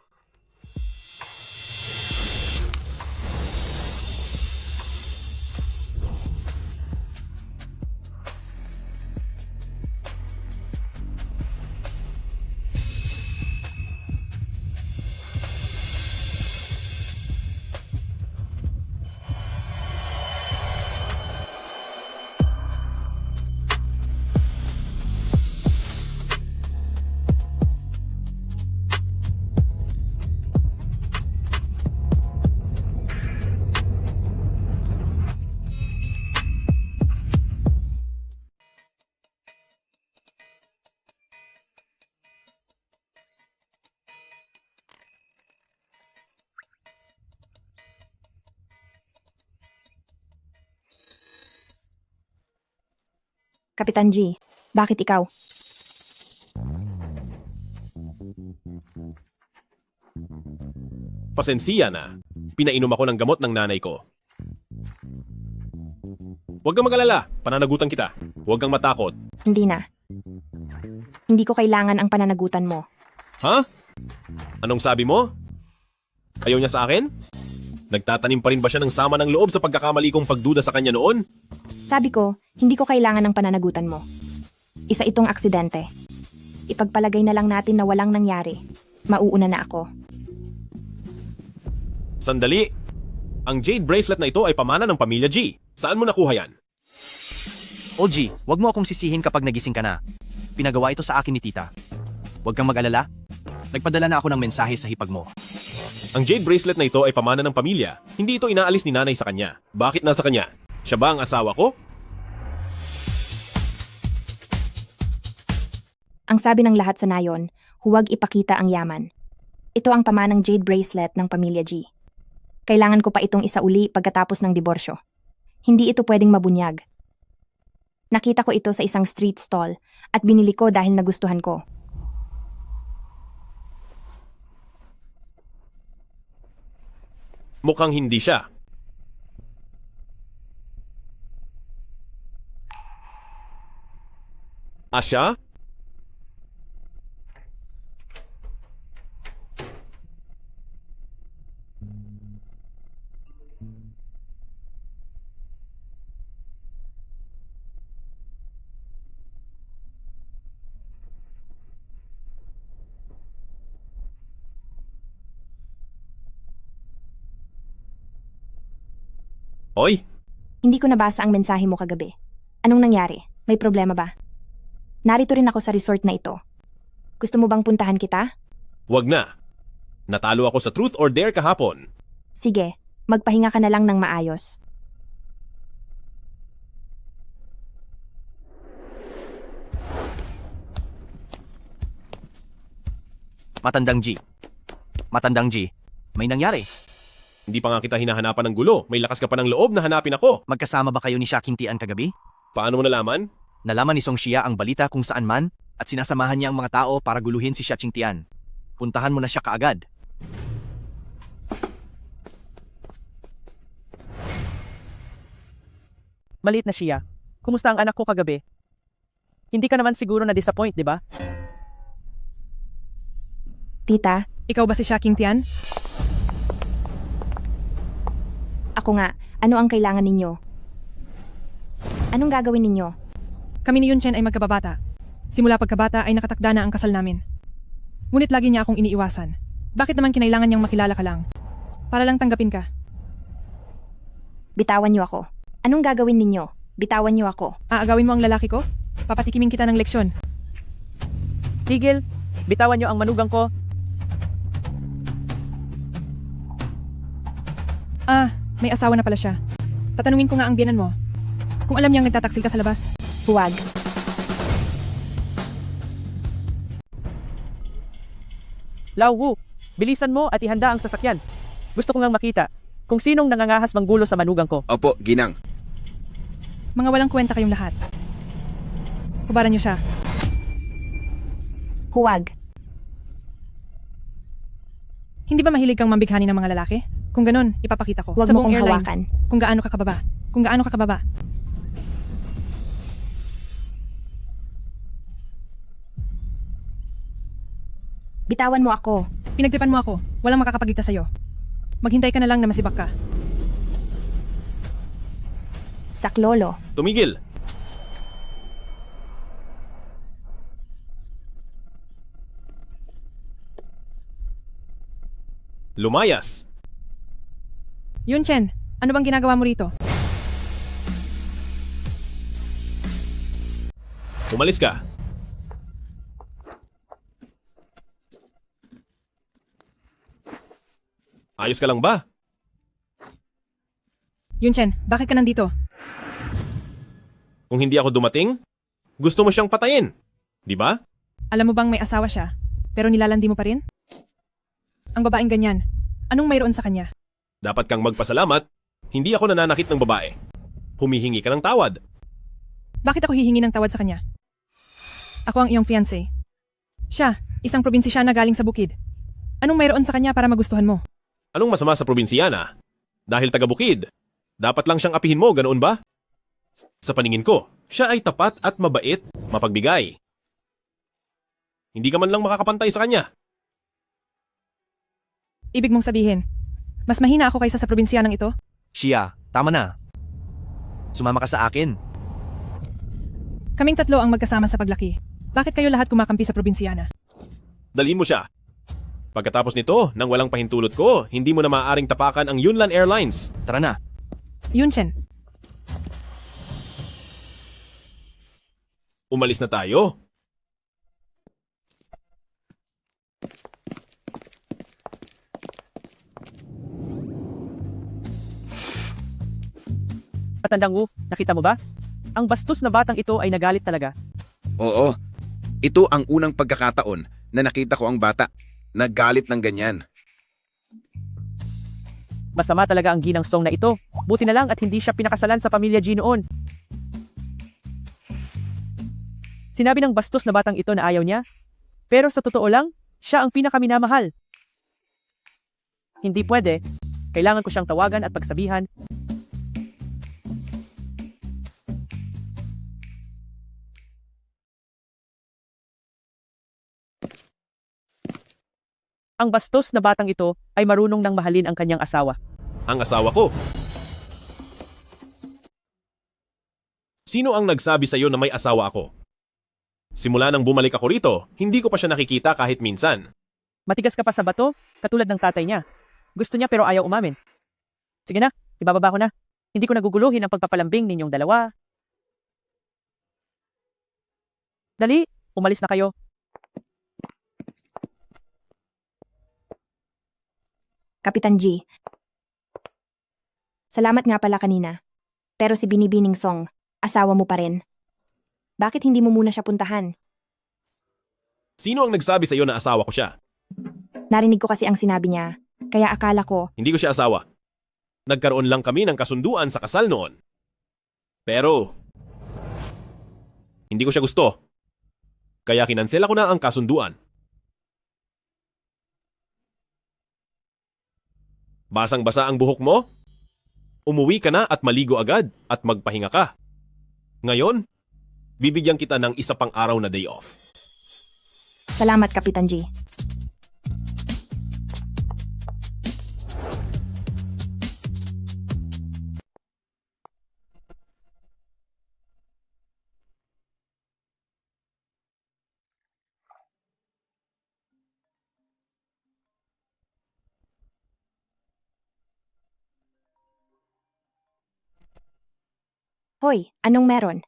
Kapitan G, bakit ikaw? Pasensya na. Pinainom ako ng gamot ng nanay ko. Huwag kang mag-alala. Pananagutan kita. Huwag kang matakot. Hindi na. Hindi ko kailangan ang pananagutan mo. Ha? Anong sabi mo? Ayaw niya sa akin? Nagtatanim pa rin ba siya ng sama ng loob sa pagkakamali kong pagduda sa kanya noon? Sabi ko, hindi ko kailangan ng pananagutan mo. Isa itong aksidente. Ipagpalagay na lang natin na walang nangyari. Mauuna na ako. Sandali. Ang jade bracelet na ito ay pamana ng pamilya G. Saan mo nakuha yan? OG, huwag mo akong sisihin kapag nagising ka na. Pinagawa ito sa akin ni Tita. Huwag kang mag-alala. Nagpadala na ako ng mensahe sa hipag mo. Ang jade bracelet na ito ay pamana ng pamilya. Hindi ito inaalis ni nanay sa kanya. Bakit nasa kanya? Siya ba ang asawa ko? Ang sabi ng lahat sa nayon, huwag ipakita ang yaman. Ito ang pamanang jade bracelet ng pamilya G. Kailangan ko pa itong isauli pagkatapos ng diborsyo. Hindi ito pwedeng mabunyag. Nakita ko ito sa isang street stall at binili ko dahil nagustuhan ko. Mukhang hindi siya. Asya? Hoy! Hindi ko nabasa ang mensahe mo kagabi. Anong nangyari? May problema ba? Narito rin ako sa resort na ito. Gusto mo bang puntahan kita? Wag na. Natalo ako sa Truth or Dare kahapon. Sige, magpahinga ka na lang ng maayos. Matandang G. Matandang G. May nangyari. Hindi pa nga kita hinahanapan ng gulo. May lakas ka pa ng loob na hanapin ako. Magkasama ba kayo ni Shaking Tian kagabi? Paano mo nalaman? Nalaman ni Song Xia ang balita kung saan man at sinasamahan niya ang mga tao para guluhin si Xia Qingtian. Puntahan mo na siya kaagad. Maliit na siya. Kumusta ang anak ko kagabi? Hindi ka naman siguro na-disappoint, di ba? Tita, Ikaw ba si Xia Qingtian? ako nga. Ano ang kailangan ninyo? Anong gagawin ninyo? Kami ni Yunchen ay magkababata. Simula pagkabata ay nakatakda na ang kasal namin. Ngunit lagi niya akong iniiwasan. Bakit naman kinailangan niyang makilala ka lang? Para lang tanggapin ka. Bitawan niyo ako. Anong gagawin ninyo? Bitawan niyo ako. Aagawin mo ang lalaki ko? Papatikimin kita ng leksyon. Tigil, bitawan niyo ang manugang ko. May asawa na pala siya. Tatanungin ko nga ang biyanan mo. Kung alam niyang nagtataksil ka sa labas. Huwag. Lao Wu, bilisan mo at ihanda ang sasakyan. Gusto ko ngang makita kung sinong nangangahas manggulo sa manugang ko. Opo, ginang. Mga walang kwenta kayong lahat. Kubaran niyo siya. Huwag. Hindi ba mahilig kang mambighani ng mga lalaki? Kung ganun, ipapakita ko. Huwag sa mo buong kong airline, hawakan. Kung gaano ka kababa. Kung gaano ka kababa. Bitawan mo ako. Pinagtipan mo ako. Walang makakapagligtas sa'yo. Maghintay ka na lang na masibak ka. Saklolo. Tumigil! Lumayas! Yunchen, ano bang ginagawa mo rito? Umalis ka! Ayos ka lang ba? Yunchen, bakit ka nandito? Kung hindi ako dumating, gusto mo siyang patayin. Di ba? Alam mo bang may asawa siya, pero nilalandi mo pa rin? Ang babaeng ganyan, anong mayroon sa kanya? Dapat kang magpasalamat, hindi ako nananakit ng babae. Humihingi ka ng tawad. Bakit ako hihingi ng tawad sa kanya? Ako ang iyong fiancé. Siya, isang probinsisyana galing sa bukid. Anong mayroon sa kanya para magustuhan mo? Anong masama sa probinsyana? Dahil taga-bukid. Dapat lang siyang apihin mo, ganoon ba? Sa paningin ko, siya ay tapat at mabait, mapagbigay. Hindi ka man lang makakapantay sa kanya. Ibig mong sabihin, mas mahina ako kaysa sa probinsyanang ito? Xia, tama na. Sumama ka sa akin. Kaming tatlo ang magkasama sa paglaki. Bakit kayo lahat kumakampi sa probinsyana? Dalhin mo siya. Pagkatapos nito, nang walang pahintulot ko, hindi mo na maaaring tapakan ang Yunnan Airlines. Tara na. Yunchen, Umalis na tayo. Patandang Wu, nakita mo ba? Ang bastos na batang ito ay nagalit talaga. Oo. Ito ang unang pagkakataon na nakita ko ang bata. Naggalit ng ganyan. Masama talaga ang ginang Song na ito. Buti na lang at hindi siya pinakasalan sa pamilya G noon. Sinabi ng bastos na batang ito na ayaw niya. Pero sa totoo lang, siya ang pinakaminamahal. Hindi pwede. Kailangan ko siyang tawagan at pagsabihan. Ang bastos na batang ito ay marunong nang mahalin ang kanyang asawa. Ang asawa ko. Sino ang nagsabi sa'yo na may asawa ako? Simula nang bumalik ako rito, hindi ko pa siya nakikita kahit minsan. Matigas ka pa sa bato, katulad ng tatay niya. Gusto niya pero ayaw umamin. Sige na, ibababa ko na. Hindi ko naguguluhin ang pagpapalambing ninyong dalawa. Dali, umalis na kayo. Kapitan G. Salamat nga pala kanina. Pero si Binibining Song, asawa mo pa rin. Bakit hindi mo muna siya puntahan? Sino ang nagsabi sa'yo na asawa ko siya? Narinig ko kasi ang sinabi niya, kaya akala ko, Hindi ko siya asawa. Nagkaroon lang kami ng kasunduan sa kasal noon. Pero, Hindi ko siya gusto. Kaya kinansela ko na ang kasunduan. Basang-basa ang buhok mo? Umuwi ka na at maligo agad at magpahinga ka. Ngayon, bibigyan kita ng isa pang araw na day off. Salamat, Kapitan G. Hoy, anong meron?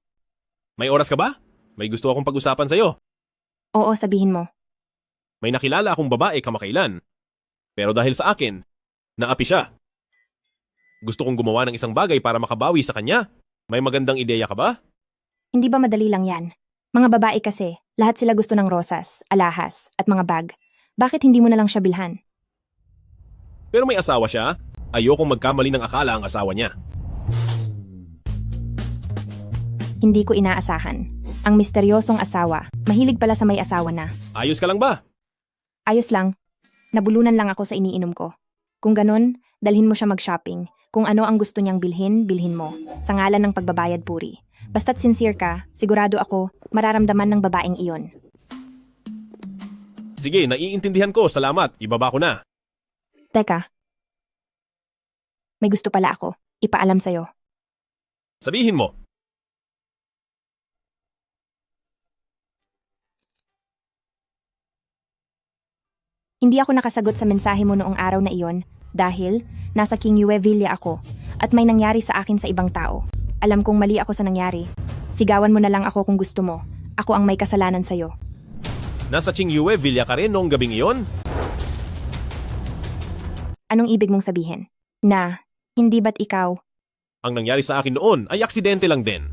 May oras ka ba? May gusto akong pag-usapan sa'yo. Oo, sabihin mo. May nakilala akong babae kamakailan. Pero dahil sa akin, naapi siya. Gusto kong gumawa ng isang bagay para makabawi sa kanya. May magandang ideya ka ba? Hindi ba madali lang yan? Mga babae kasi, lahat sila gusto ng rosas, alahas, at mga bag. Bakit hindi mo na lang siya bilhan? Pero may asawa siya. Ayokong magkamali ng akala ang asawa niya. Hindi ko inaasahan. Ang misteryosong asawa, mahilig pala sa may asawa na. Ayos ka lang ba? Ayos lang. Nabulunan lang ako sa iniinom ko. Kung ganon, dalhin mo siya mag-shopping. Kung ano ang gusto niyang bilhin mo. Sa ngalan ng pagbabayad puri. Basta't sincere ka, sigurado ako, mararamdaman ng babaeng iyon. Sige, naiintindihan ko. Salamat. Ibaba ko na. Teka. May gusto pala ako. Ipaalam sa'yo. Sabihin mo. Hindi ako nakasagot sa mensahe mo noong araw na iyon dahil nasa King Yue Villa ako at may nangyari sa akin sa ibang tao. Alam kong mali ako sa nangyari. Sigawan mo na lang ako kung gusto mo. Ako ang may kasalanan sa'yo. Nasa King Yue Villa ka rin noong gabing iyon? Anong ibig mong sabihin? Na, hindi ba't ikaw? Ang nangyari sa akin noon ay aksidente lang din.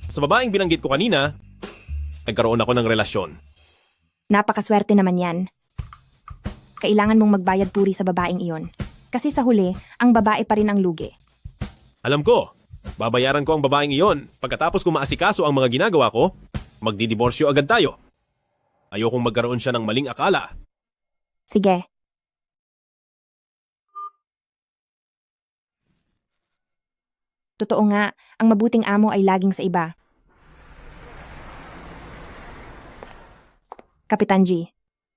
Sa babaeng binanggit ko kanina, nagkaroon ako ng relasyon. Napakaswerte naman yan. Kailangan mong magbayad puri sa babaeng iyon. Kasi sa huli, ang babae pa rin ang lugi. Alam ko, babayaran ko ang babaeng iyon. Pagkatapos ko maasikaso ang mga ginagawa ko, magdidiborsyo agad tayo. Ayokong magkaroon siya ng maling akala. Sige. Totoo nga, ang mabuting amo ay laging sa iba. Kapitan G,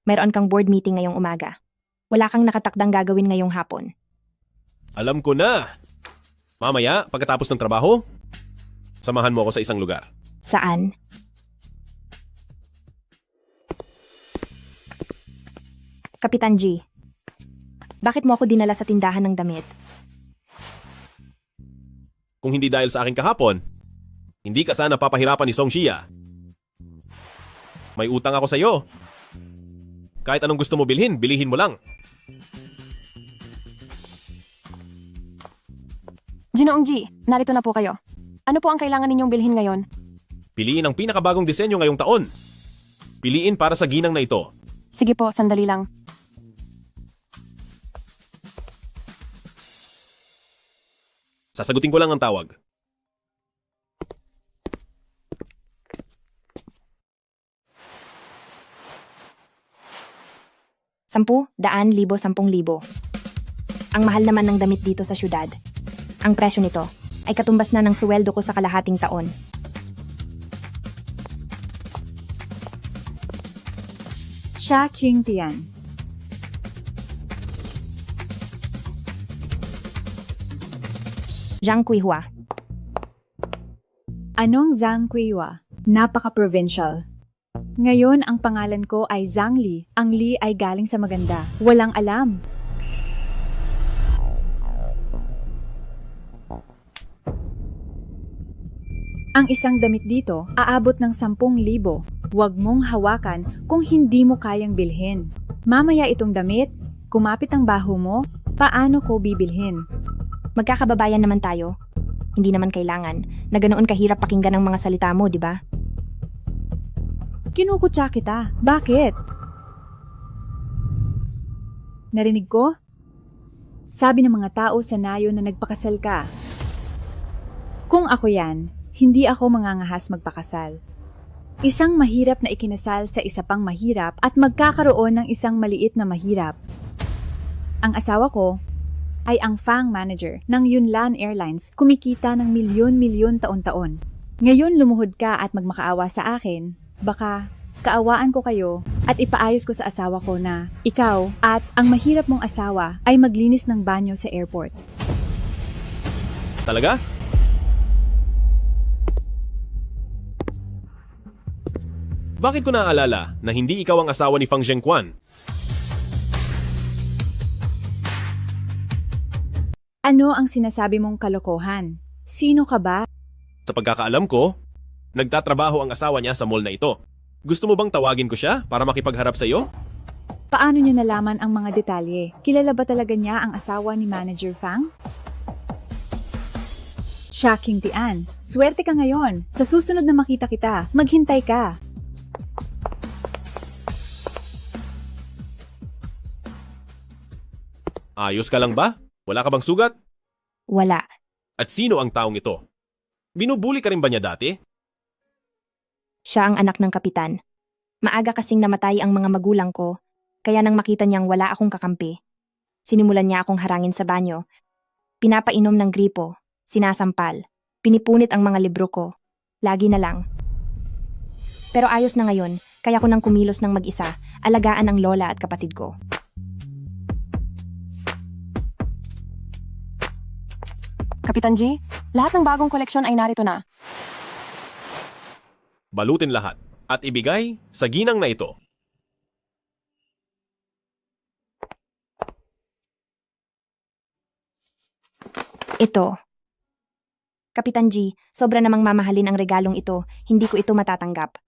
mayroon kang board meeting ngayong umaga. Wala kang nakatakdang gagawin ngayong hapon. Alam ko na. Mamaya, pagkatapos ng trabaho, samahan mo ako sa isang lugar. Saan? Kapitan G, bakit mo ako dinala sa tindahan ng damit? Kung hindi dahil sa akin kahapon, hindi ka sana papahirapan ni Song Xia. May utang ako sa iyo. Kahit anong gusto mo bilhin, bilihin mo lang. Ginoong G, narito na po kayo. Ano po ang kailangan ninyong bilhin ngayon? Piliin ang pinakabagong disenyo ngayong taon. Piliin para sa ginang na ito. Sige po, sandali lang. Sasagutin ko lang ang tawag. Sampu, daan, libo, 10,000. Ang mahal naman ng damit dito sa syudad. Ang presyo nito ay katumbas na ng suweldo ko sa kalahating taon. Xia Qingtian. Zhang Kuihua. Anong Zhang Kuihua? Napaka-provincial. Ngayon, ang pangalan ko ay Zhang Li. Ang Li ay galing sa maganda. Walang alam. Ang isang damit dito, aabot ng 10,000. Huwag mong hawakan kung hindi mo kayang bilhin. Mamaya itong damit, kumapit ang baho mo, paano ko bibilhin? Magkakababayan naman tayo. Hindi naman kailangan na ganoon kahirap pakinggan ang mga salita mo, di ba? Kinukutsa kita. Bakit? Narinig ko? Sabi ng mga tao sa nayo na nagpakasal ka. Kung ako yan, hindi ako mangangahas magpakasal. Isang mahirap na ikinasal sa isa pang mahirap at magkakaroon ng isang maliit na mahirap. Ang asawa ko ay ang FANG manager ng Yunnan Airlines, kumikita ng milyon-milyon taon-taon. Ngayon lumuhod ka at magmakaawa sa akin, baka kaawaan ko kayo at ipaayos ko sa asawa ko na ikaw at ang mahirap mong asawa ay maglinis ng banyo sa airport. Talaga? Bakit ko naaalala na hindi ikaw ang asawa ni Fang Zhengquan? Ano ang sinasabi mong kalokohan? Sino ka ba? Sa pagkakaalam ko, nagtatrabaho ang asawa niya sa mall na ito. Gusto mo bang tawagin ko siya para makipagharap sa iyo? Paano niya nalaman ang mga detalye? Kilala ba talaga niya ang asawa ni Manager Fang? Siya, King Tian. Swerte ka ngayon. Sa susunod na makita kita, maghintay ka. Ayos ka lang ba? Wala ka bang sugat? Wala. At sino ang taong ito? Binubuli ka rin ba niya dati? Siya ang anak ng kapitan. Maaga kasing namatay ang mga magulang ko, kaya nang makita niyang wala akong kakampi, sinimulan niya akong harangin sa banyo. Pinapainom ng gripo, sinasampal, pinipunit ang mga libro ko. Lagi na lang. Pero ayos na ngayon, kaya ko nang kumilos ng mag-isa, alagaan ang lola at kapatid ko. Kapitan G, lahat ng bagong koleksyon ay narito na. Balutin lahat at ibigay sa ginang na ito. Ito. Kapitan G, sobra namang mamahalin ang regalong ito, hindi ko ito matatanggap.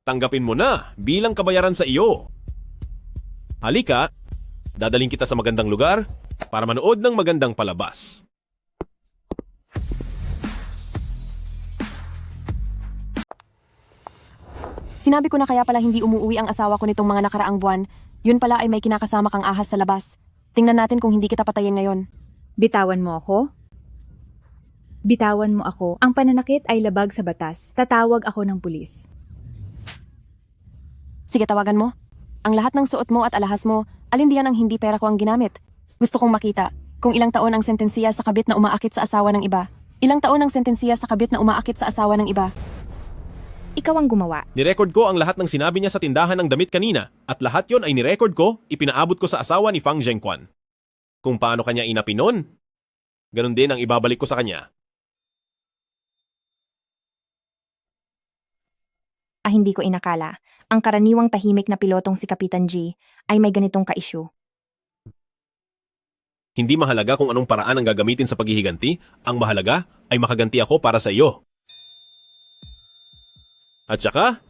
Tanggapin mo na bilang kabayaran sa iyo. Halika, dadaling kita sa magandang lugar para manood ng magandang palabas. Sinabi ko na kaya pala hindi umuwi ang asawa ko nitong mga nakaraang buwan. Yun pala ay may kinakasama kang ahas sa labas. Tingnan natin kung hindi kita patayin ngayon. Bitawan mo ako? Bitawan mo ako. Ang pananakit ay labag sa batas. Tatawag ako ng pulis. Sige, tawagan mo. Ang lahat ng suot mo at alahas mo, alin diyan ang hindi pera ko ang ginamit? Gusto kong makita kung ilang taon ang sentensiya sa kabit na umaakit sa asawa ng iba. Ilang taon ang sentensiya sa kabit na umaakit sa asawa ng iba. Ikaw ang gumawa. Nirecord ko ang lahat ng sinabi niya sa tindahan ng damit kanina at lahat yon ay nirecord ko, ipinaabot ko sa asawa ni Fang Zhengquan. Kung paano kanya inapinon, ganun din ang ibabalik ko sa kanya. Hindi ko inakala. Ang karaniwang tahimik na pilotong si Kapitan G ay may ganitong ka-issue. Hindi mahalaga kung anong paraan ang gagamitin sa paghihiganti, ang mahalaga ay makaganti ako para sa iyo. At saka,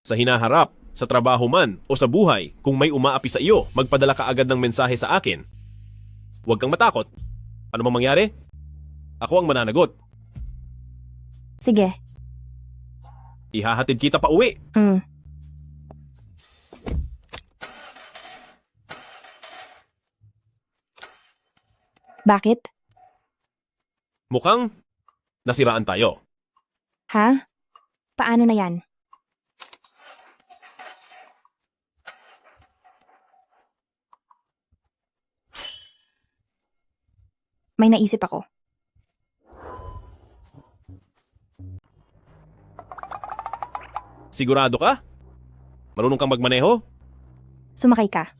sa hinaharap, sa trabaho man o sa buhay, kung may umaapi sa iyo, magpadala ka agad ng mensahe sa akin. Huwag kang matakot. Ano mang mangyari? Ako ang mananagot. Sige. Ihahatid kita pa uwi. Bakit? Mukhang nasiraan tayo. Ha? Paano na yan? May naisip ako. Sigurado ka? Marunong kang magmaneho? Sumakay ka.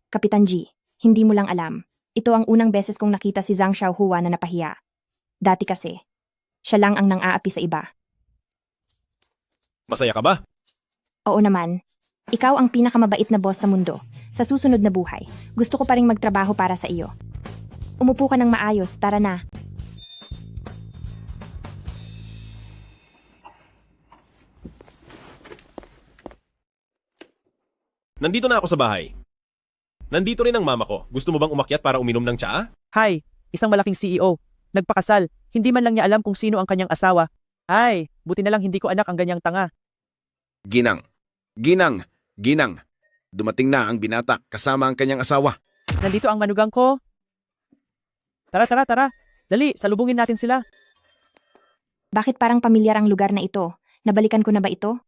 Kapitan G, hindi mo lang alam. Ito ang unang beses kong nakita si Zhang Xiaohua na napahiya. Dati kasi, siya lang ang nang-aapi sa iba. Masaya ka ba? Oo naman. Ikaw ang pinakamabait na boss sa mundo. Sa susunod na buhay, gusto ko pa ring magtrabaho para sa iyo. Umupo ka ng maayos, tara na. Nandito na ako sa bahay. Nandito rin ang mama ko. Gusto mo bang umakyat para uminom ng tsaa? Hi, isang malaking CEO. Nagpakasal, hindi man lang niya alam kung sino ang kanyang asawa. Ay, buti na lang hindi ko anak ang ganyang tanga. Ginang. Ginang. Ginang. Dumating na ang binata kasama ang kanyang asawa. Nandito ang manugang ko. Tara. Dali, salubungin natin sila. Bakit parang pamilyar ang lugar na ito? Nabalikan ko na ba ito?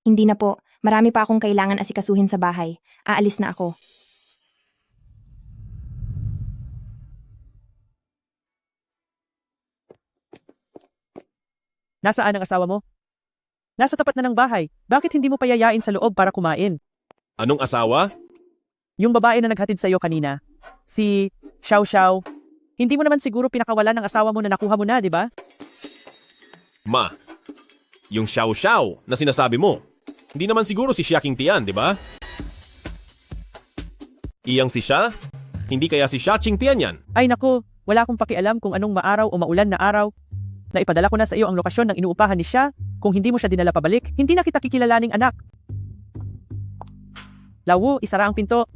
Hindi na po. Marami pa akong kailangan asikasuhin sa bahay. Aalis na ako. Nasaan ang asawa mo? Nasa tapat na ng bahay. Bakit hindi mo payayain sa loob para kumain? Anong asawa? Yung babae na naghatid sa iyo kanina. Si Xiao Xiao. Hindi mo naman siguro pinakawalan ng asawa mo na nakuha mo na, di ba? Ma, yung Xiao Xiao na sinasabi mo, hindi naman siguro si Xia Qingtian, di ba? Iyang si Xia? Hindi kaya si Xia Qingtian yan? Ay nako, wala akong pakialam kung anong maaraw o maulan na araw. Naipadala ko na sa iyo ang lokasyon ng inuupahan ni Xia. Kung hindi mo siya dinala pabalik, hindi na kita kikilalaning anak. Lawu, isara ang pinto.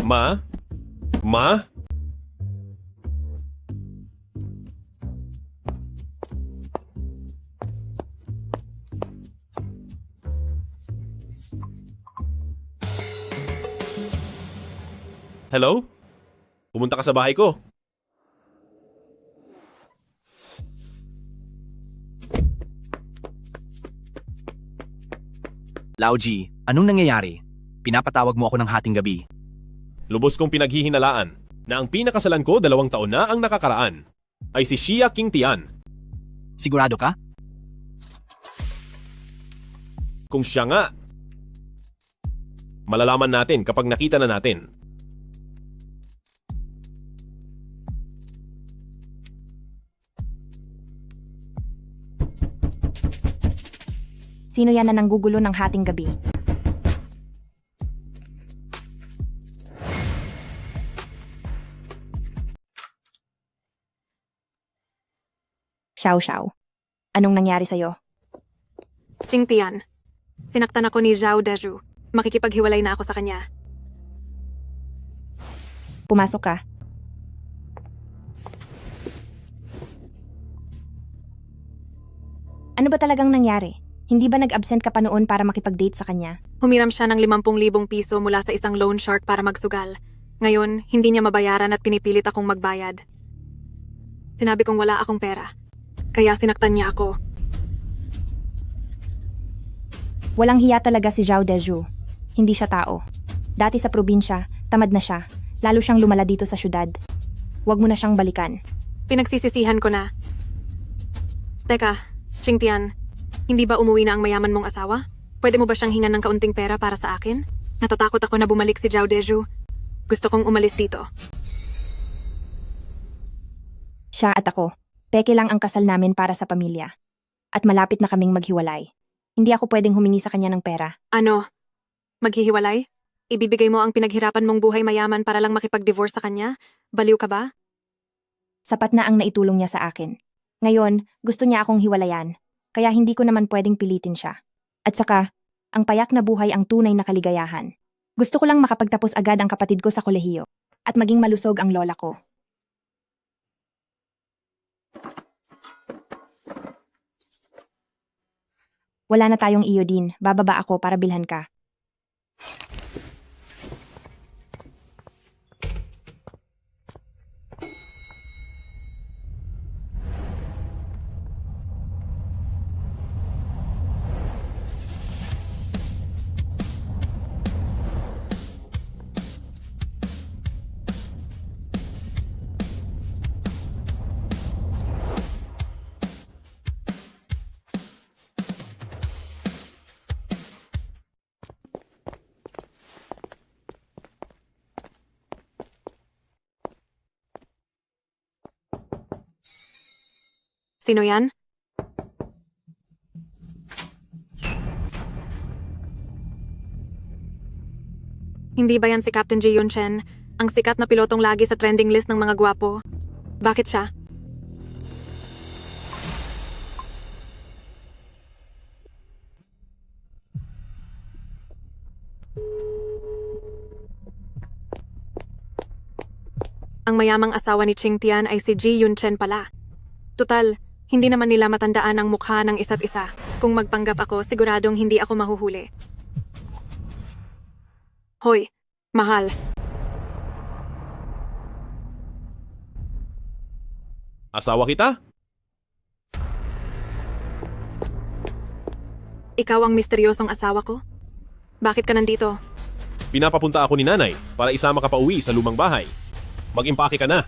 Ma? Ma? Hello? Pumunta ka sa bahay ko. Lauji, anong nangyayari? Pinapatawag mo ako ng hating gabi. Lubos kong pinaghihinalaan na ang pinakasalan ko 2 taon na ang nakakaraan ay si Xia Qingtian. Sigurado ka? Kung siya nga, malalaman natin kapag nakita na natin. Sino yan na nanggugulo ng hating gabi? Xiao Xiao. Anong nangyari sa'yo? Qingtian, sinaktan ako ni Zhao Deju. Makikipaghiwalay na ako sa kanya. Pumasok ka. Ano ba talagang nangyari? Hindi ba nag-absent ka pa noon para makipag-date sa kanya? Humiram siya ng 50,000 piso mula sa isang loan shark para magsugal. Ngayon, hindi niya mabayaran at pinipilit akong magbayad. Sinabi kong wala akong pera. Kaya sinaktan niya ako. Walang hiya talaga si Zhao Deju. Hindi siya tao. Dati sa probinsya, tamad na siya. Lalo siyang lumala dito sa syudad. Huwag mo na siyang balikan. Pinagsisisihan ko na. Teka, Qingtian, hindi ba umuwi na ang mayaman mong asawa? Pwede mo ba siyang hingan ng kaunting pera para sa akin? Natatakot ako na bumalik si Zhao Deju. Gusto kong umalis dito. Siya at ako. Peke lang ang kasal namin para sa pamilya. At malapit na kaming maghiwalay. Hindi ako pwedeng humingi sa kanya ng pera. Ano? Maghihiwalay? Ibibigay mo ang pinaghirapan mong buhay mayaman para lang makipag-divorce sa kanya? Baliw ka ba? Sapat na ang naitulong niya sa akin. Ngayon, gusto niya akong hiwalayan. Kaya hindi ko naman pwedeng pilitin siya. At saka, ang payak na buhay ang tunay na kaligayahan. Gusto ko lang makapagtapos agad ang kapatid ko sa kolehiyo. At maging malusog ang lola ko. Wala na tayong iyo din. Bababa ako para bilhan ka. Sino yan? Hindi ba yan si Captain Ji Yunchen, ang sikat na pilotong lagi sa trending list ng mga gwapo? Bakit siya? Ang mayamang asawa ni Qingtian ay si Ji Yunchen pala. Tutal, hindi naman nila matandaan ang mukha ng isa't isa. Kung magpanggap ako, siguradong hindi ako mahuhuli. Hoy, mahal. Asawa kita? Ikaw ang misteryosong asawa ko? Bakit ka nandito? Pinapapunta ako ni nanay para isama ka pa uwi sa lumang bahay. Mag-impake ka na.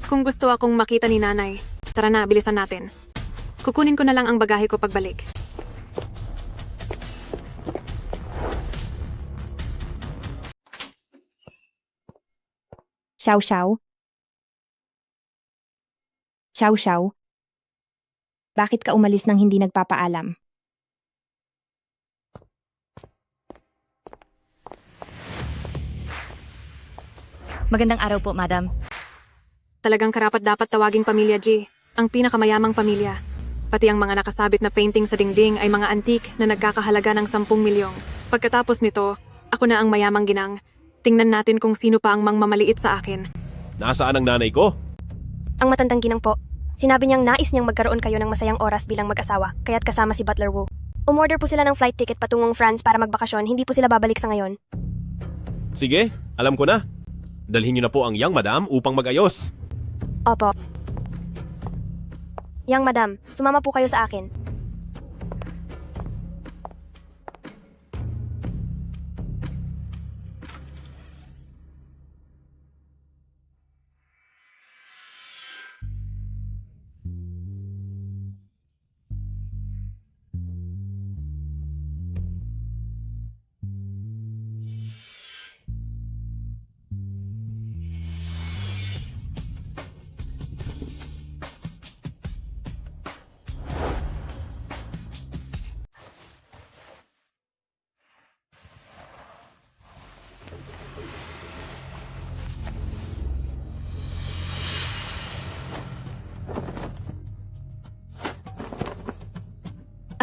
Kung gusto akong makita ni nanay, tara na, bilisan natin. Kukunin ko na lang ang bagahe ko pagbalik. Xiao Xiao? Xiao Xiao? Bakit ka umalis nang hindi nagpapaalam? Magandang araw po, madam. Talagang karapat-dapat tawaging pamilya G, ang pinakamayamang pamilya. Pati ang mga nakasabit na painting sa dingding ay mga antik na nagkakahalaga ng 10 milyong. Pagkatapos nito, ako na ang mayamang ginang. Tingnan natin kung sino pa ang mangmamaliit sa akin. Nasaan ang nanay ko? Ang matandang ginang po. Sinabi niyang nais niyang magkaroon kayo ng masayang oras bilang mag-asawa, kaya't kasama si Butler Wu. Umorder po sila ng flight ticket patungong France para magbakasyon, hindi po sila babalik sa ngayon. Sige, alam ko na. Dalhin niyo na po ang young madam upang mag-ayos. Opo. Yang madam, sumama po kayo sa akin.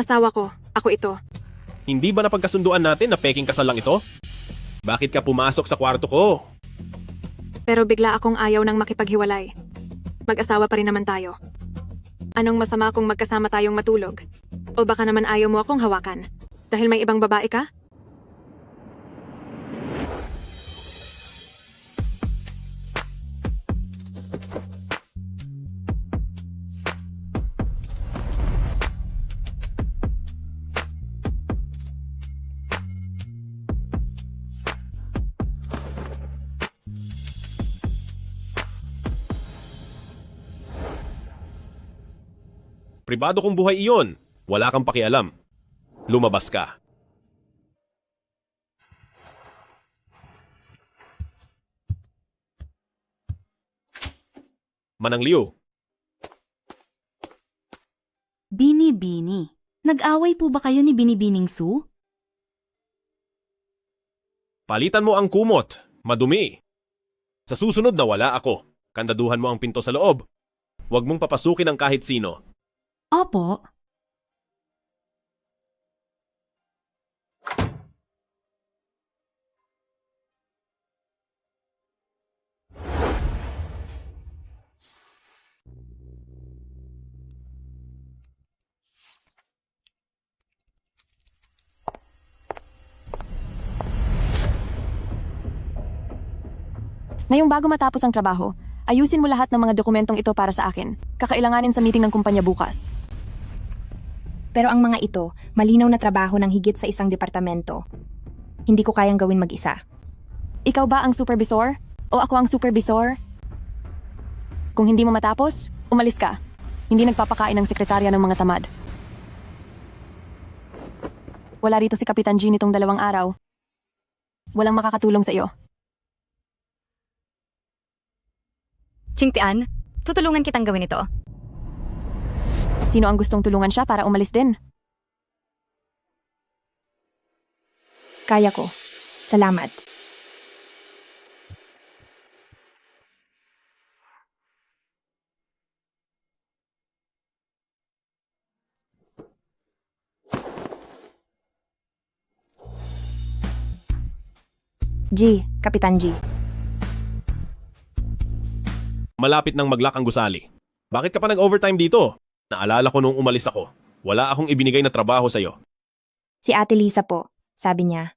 Asawa ko, ako ito. Hindi ba napagkasunduan natin na peking kasal lang ito? Bakit ka pumasok sa kwarto ko? Pero bigla akong ayaw ng makipaghiwalay. Mag-asawa pa rin naman tayo. Anong masama kung magkasama tayong matulog? O baka naman ayaw mo akong hawakan? Dahil may ibang babae ka? Pribado kong buhay iyon. Wala kang pakialam. Lumabas ka. Manang Liu, Bini-Bini. Nag-away po ba kayo ni Bini-Bining Su? palitan mo ang kumot. Madumi. Sa susunod na wala ako, kandaduhan mo ang pinto sa loob. Huwag mong papasukin ang kahit sino. Opo. Ngayong bago matapos ang trabaho, ayusin mo lahat ng mga dokumentong ito para sa akin. Kakailanganin sa meeting ng kumpanya bukas. Pero ang mga ito, malinaw na trabaho ng higit sa isang departamento. Hindi ko kayang gawin mag-isa. Ikaw ba ang supervisor? O ako ang supervisor? Kung hindi mo matapos, umalis ka. Hindi nagpapakain ng sekretarya ng mga tamad. Wala rito si Kapitan G nitong 2 araw. Walang makakatulong sa iyo. Qingtian, tutulungan kitang gawin ito. Sino ang gustong tulungan siya para umalis din? Kaya ko. Salamat. G, Kapitan G. Malapit nang maglak ang gusali. Bakit ka pa nag-overtime dito? Naalala ko nung umalis ako. Wala akong ibinigay na trabaho sa'yo. Si Ate Lisa po, sabi niya.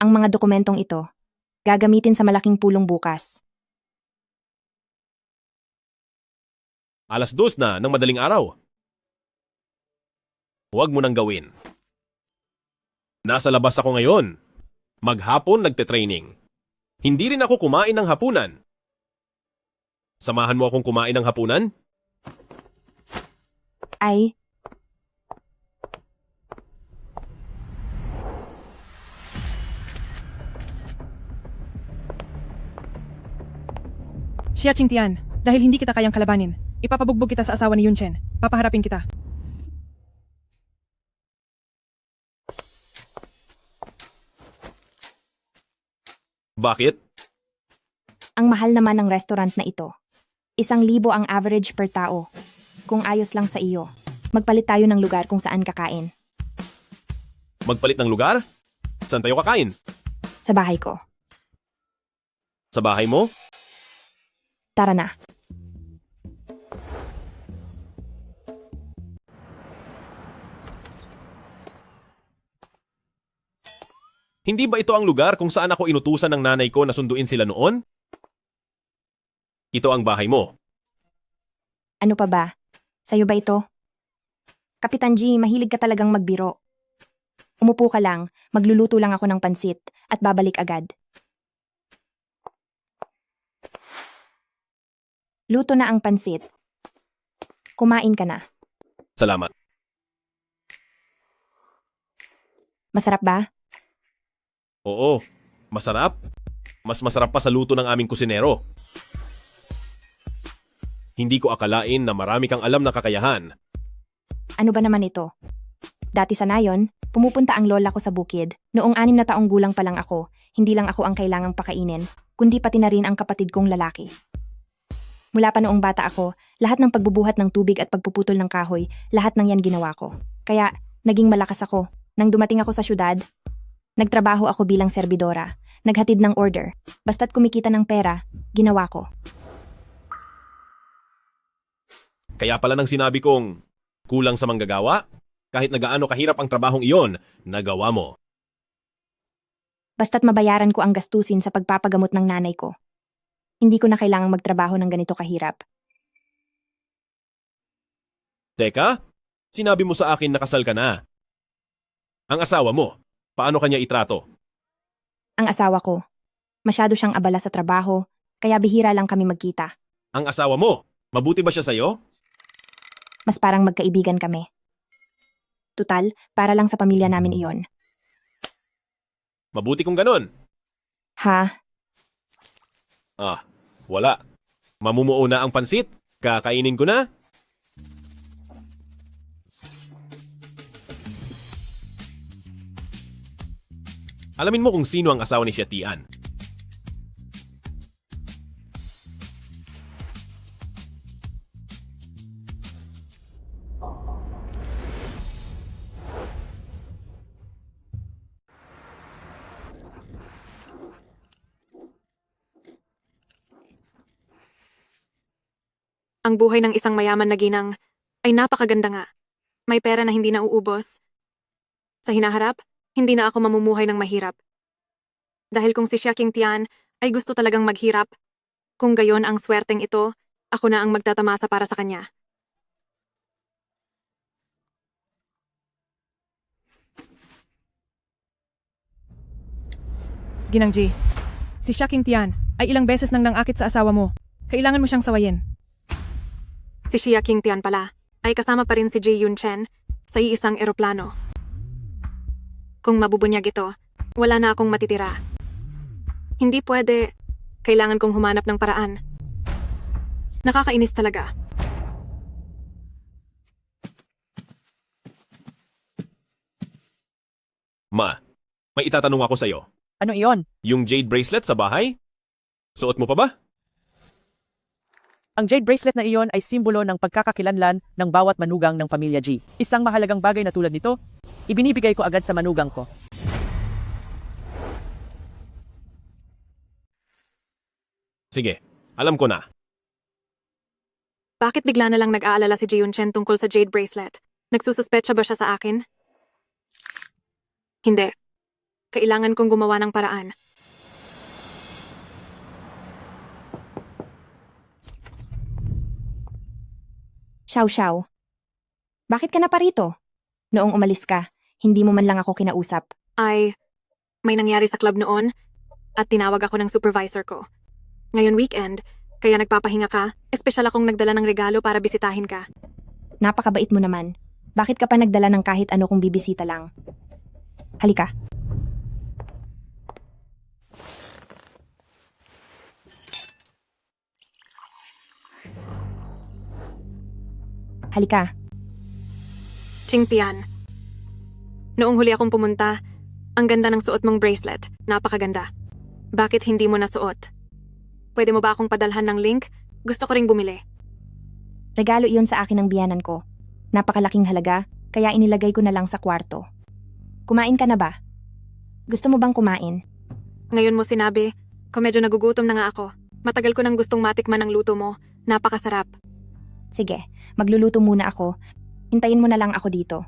Ang mga dokumentong ito, Gagamitin sa malaking pulong bukas. 2:00 na ng madaling araw. Huwag mo nang gawin. Nasa labas ako ngayon. Maghapon nagte-training. Hindi rin ako kumain ng hapunan. Samahan mo akong kumain ng hapunan? Ay, Xia Qingtian, dahil hindi kita kayang kalabanin, ipapabugbog kita sa asawa ni Yunchen. Papaharapin kita. Bakit? ang mahal naman ng restaurant na ito. 1,000 ang average per tao. Kung ayos lang sa iyo, magpalit tayo ng lugar kung saan kakain. Magpalit ng lugar? Saan tayo kakain? Sa bahay ko. Sa bahay mo? Tara na. Hindi ba ito ang lugar kung saan ako inutusan ng nanay ko na sunduin sila noon? Ito ang bahay mo. Ano pa ba? Sa'yo ba ito? Kapitan G, mahilig ka talagang magbiro. Umupo ka lang, magluluto lang ako ng pansit, at babalik agad. Luto na ang pansit. Kumain ka na. Salamat. Masarap ba? Oo, masarap. Mas masarap pa sa luto ng aming kusinero. Hindi ko akalain na marami kang alam na kakayahan. Ano ba naman ito? Dati sa nayon, pumupunta ang lola ko sa bukid. Noong 6 na taong gulang pa lang ako, hindi lang ako ang kailangang pakainin, kundi pati na rin ang kapatid kong lalaki. Mula pa noong bata ako, lahat ng pagbubuhat ng tubig at pagpuputol ng kahoy, lahat ng yan ginawa ko. Kaya, naging malakas ako. Nang dumating ako sa syudad, nagtrabaho ako bilang serbidora, naghatid ng order, basta't kumikita ng pera, ginawa ko. Kaya pala nang sinabi kong kulang sa manggagawa, kahit na gaano kahirap ang trabahong iyon, nagawa mo. Basta't mabayaran ko ang gastusin sa pagpapagamot ng nanay ko. Hindi ko na kailangang magtrabaho ng ganito kahirap. Teka, sinabi mo sa akin na kasal ka na. Ang asawa mo, paano kanya itrato? Ang asawa ko, masyado siyang abala sa trabaho, kaya bihira lang kami magkita. Ang asawa mo, mabuti ba siya sa'yo? Mas parang magkaibigan kami. Tutal, para lang sa pamilya namin iyon. Mabuti kung ganon. Ha? Ah, wala. Mamumuo na ang pansit. Kakainin ko na. Alamin mo kung sino ang asawa ni Xia Tian. Ang buhay ng isang mayaman na ginang ay napakaganda nga. May pera na hindi nauubos. Sa hinaharap, hindi na ako mamumuhay ng mahirap. Dahil kung si Xia Qingtian ay gusto talagang maghirap, kung gayon ang swerteng ito, ako na ang magtatamasa para sa kanya. Ginang G, si Xia Qingtian ay ilang beses nang nangakit sa asawa mo. Kailangan mo siyang sawayin. Si Xia Qingtian pala ay kasama pa rin si Ji Yunchen sa iisang eroplano. Kung mabubunyag ito, wala na akong matitira. Hindi pwede. Kailangan kong humanap ng paraan. Nakakainis talaga. Ma, may itatanong ako sa'yo. Ano iyon? Yung jade bracelet sa bahay? Suot mo pa ba? Ang jade bracelet na iyon ay simbolo ng pagkakakilanlan ng bawat manugang ng pamilya G. Isang mahalagang bagay na tulad nito, ibinibigay ko agad sa manugang ko. Sige, alam ko na. Bakit bigla na lang nag-aalala si Ji Yunchen tungkol sa jade bracelet? Nagsususpecha ba siya sa akin? Hindi. Kailangan kong gumawa ng paraan. Xiao. Bakit ka na pa rito? Noong umalis ka, hindi mo man lang ako kinausap. May nangyari sa club noon at tinawag ako ng supervisor ko. Ngayon weekend, kaya nagpapahinga ka, espesyal akong nagdala ng regalo para bisitahin ka. Napakabait mo naman. Bakit ka pa nagdala ng kahit ano kung bibisita lang? Halika. Halika. Qingtian. Noong huli akong pumunta, ang ganda ng suot mong bracelet. Napakaganda. Bakit hindi mo nasuot? Pwede mo ba akong padalhan ng link? Gusto ko ring bumili. Regalo iyon sa akin ng biyanan ko. Napakalaking halaga, kaya inilagay ko na lang sa kwarto. Kumain ka na ba? Gusto mo bang kumain? Ngayon mo sinabi, kung medyo nagugutom na nga ako. Matagal ko nang gustong matikman ang luto mo. Napakasarap. Sige, magluluto muna ako. Hintayin mo na lang ako dito.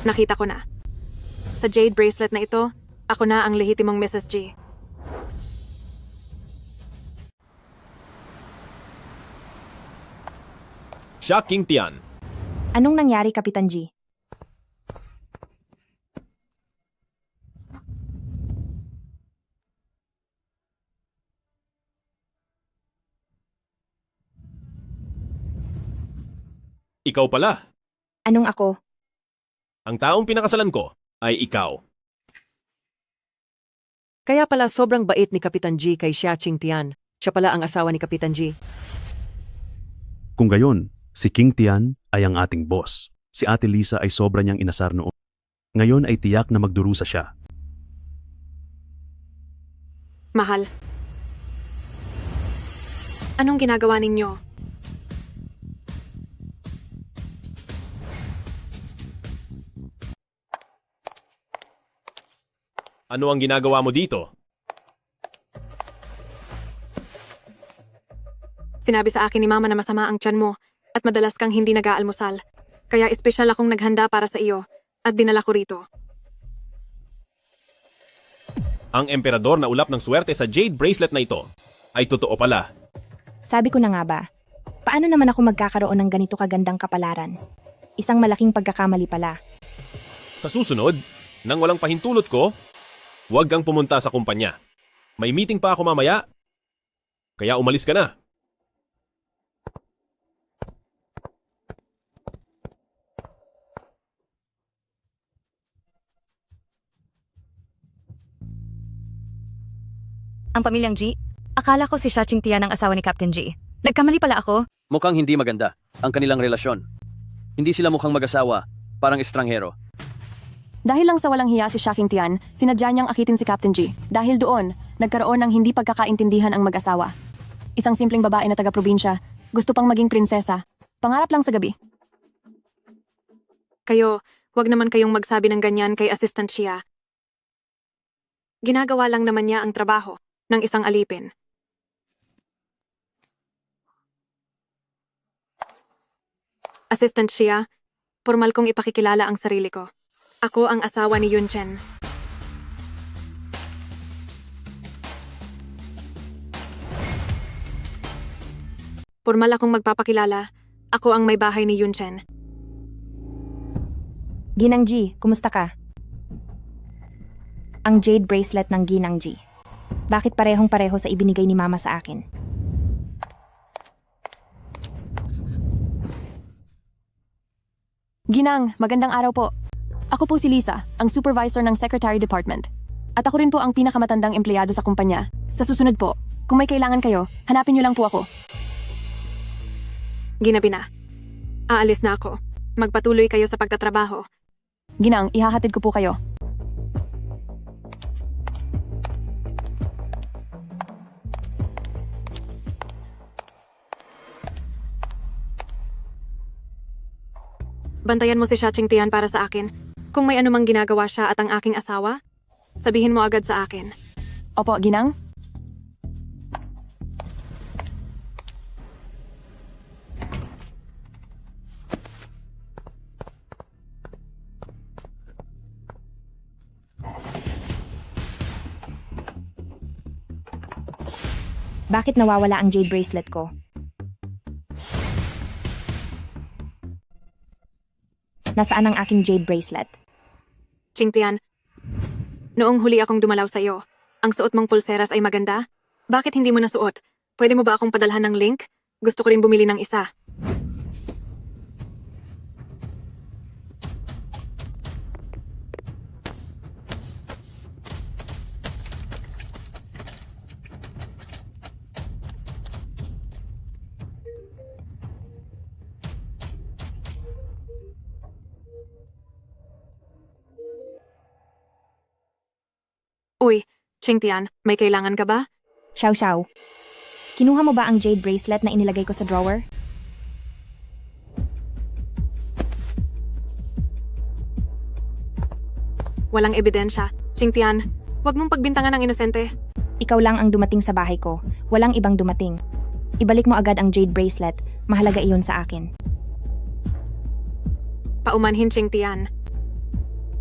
Nakita ko na. Sa jade bracelet na ito, ako na ang lehitimong Mrs. G. Siya, Qingtian. Anong nangyari, Kapitan G? Ikaw pala. Anong ako? Ang taong pinakasalan ko ay ikaw. Kaya pala sobrang bait ni Kapitan G kay Xia Qingtian. Siya pala ang asawa ni Kapitan G. Kung gayon, si Qingtian ay ang ating boss. Si Ate Lisa ay sobra niyang inasar noon. Ngayon ay tiyak na magdurusa siya. Mahal. Anong ginagawa ninyo? Ano ang ginagawa mo dito? Sinabi sa akin ni Mama na masama ang tiyan mo at madalas kang hindi nag-aalmusal. Kaya espesyal akong naghanda para sa iyo at dinala ko rito. Ang emperador na ulap ng swerte sa jade bracelet na ito ay totoo pala. Sabi ko na nga ba, paano naman ako magkakaroon ng ganito kagandang kapalaran? Isang malaking pagkakamali pala. Sa susunod, nang walang pahintulot ko, huwag kang pumunta sa kumpanya. May meeting pa ako mamaya, kaya umalis ka na. Ang pamilyang G, akala ko si Xia Qingtian ang asawa ni Captain G. Nagkamali pala ako. Mukhang hindi maganda ang kanilang relasyon. Hindi sila mukhang mag-asawa, parang estranghero. Dahil lang sa walang hiya si Xia Qingtian, sinadya niyang akitin si Captain G. Dahil doon, nagkaroon ng hindi pagkakaintindihan ang mag-asawa. Isang simpleng babae na taga-probinsya, gusto pang maging prinsesa. Pangarap lang sa gabi. Kayo, wag naman kayong magsabi ng ganyan kay Assistant Xia. Ginagawa lang naman niya ang trabaho ng isang alipin. Assistant Xia, formal kong ipakikilala ang sarili ko. Ako ang asawa ni Yunchen. Formal akong magpapakilala. Ako ang may bahay ni Yunchen. Ginang G, kumusta ka? Ang jade bracelet ng Ginang G. Bakit parehong-pareho sa ibinigay ni Mama sa akin? Ginang, magandang araw po. Ako po si Lisa, ang supervisor ng Secretary Department. At ako rin po ang pinakamatandang empleyado sa kumpanya. Sa susunod po, kung may kailangan kayo, hanapin niyo lang po ako. Ginabi na. Aalis na ako. Magpatuloy kayo sa pagtatrabaho. Ginang, ihahatid ko po kayo. Bantayan mo si Xia Qingtian para sa akin. Kung may anumang ginagawa siya at ang aking asawa, sabihin mo agad sa akin. Opo, Ginang. Bakit nawawala ang jade bracelet ko? Nasaan ang aking jade bracelet? Qingtian, noong huli akong dumalaw sa iyo, ang suot mong pulseras ay maganda? Bakit hindi mo nasuot? Pwede mo ba akong padalhan ng link? Gusto ko rin bumili ng isa. Uy, Qingtian, may kailangan ka ba? Xiao Xiao, kinuha mo ba ang jade bracelet na inilagay ko sa drawer? Walang ebidensya. Qingtian, huwag mong pagbintangan ng inosente. Ikaw lang ang dumating sa bahay ko. Walang ibang dumating. Ibalik mo agad ang jade bracelet. Mahalaga iyon sa akin. Paumanhin, Qingtian.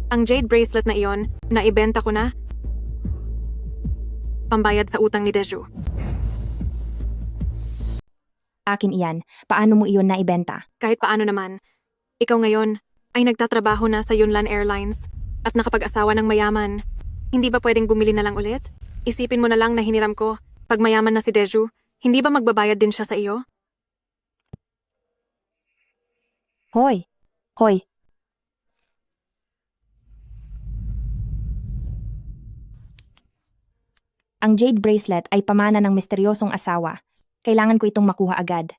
Ang jade bracelet na iyon, naibenta ko na. Pambayad sa utang ni Deju. Akin iyan. Paano mo iyon naibenta? Kahit paano naman, ikaw ngayon ay nagtatrabaho na sa Yunlan Airlines at nakapag-asawa ng mayaman. Hindi ba pwedeng bumili na lang ulit? Isipin mo na lang na hiniram ko. Pag mayaman na si Deju, hindi ba magbabayad din siya sa iyo? Hoy! Hoy! Ang jade bracelet ay pamana ng misteryosong asawa. Kailangan ko itong makuha agad.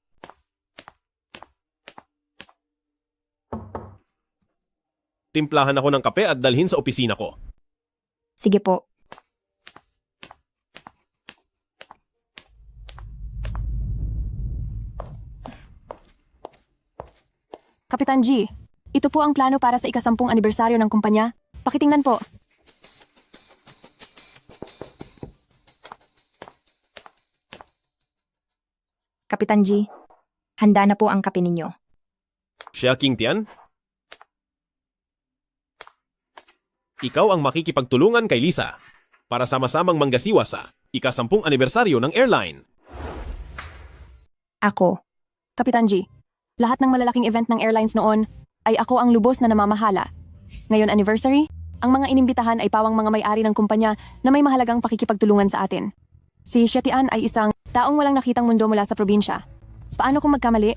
Timplahan ako ng kape at dalhin sa opisina ko. Sige po. Kapitan G, ito po ang plano para sa ika-10 anibersaryo ng kumpanya. Pakitingnan po. Kapitan G, handa na po ang kape ninyo. Siya, Qingtian? Ikaw ang makikipagtulungan kay Lisa para sama-samang manggasiwa sa ika-10 anibersaryo ng airline. Ako. Kapitan G, lahat ng malalaking event ng airlines noon ay ako ang lubos na namamahala. Ngayon anniversary, ang mga inimbitahan ay pawang mga may-ari ng kumpanya na may mahalagang pakikipagtulungan sa atin. Si Xietian ay isang taong walang nakitang mundo mula sa probinsya. Paano kung magkamali?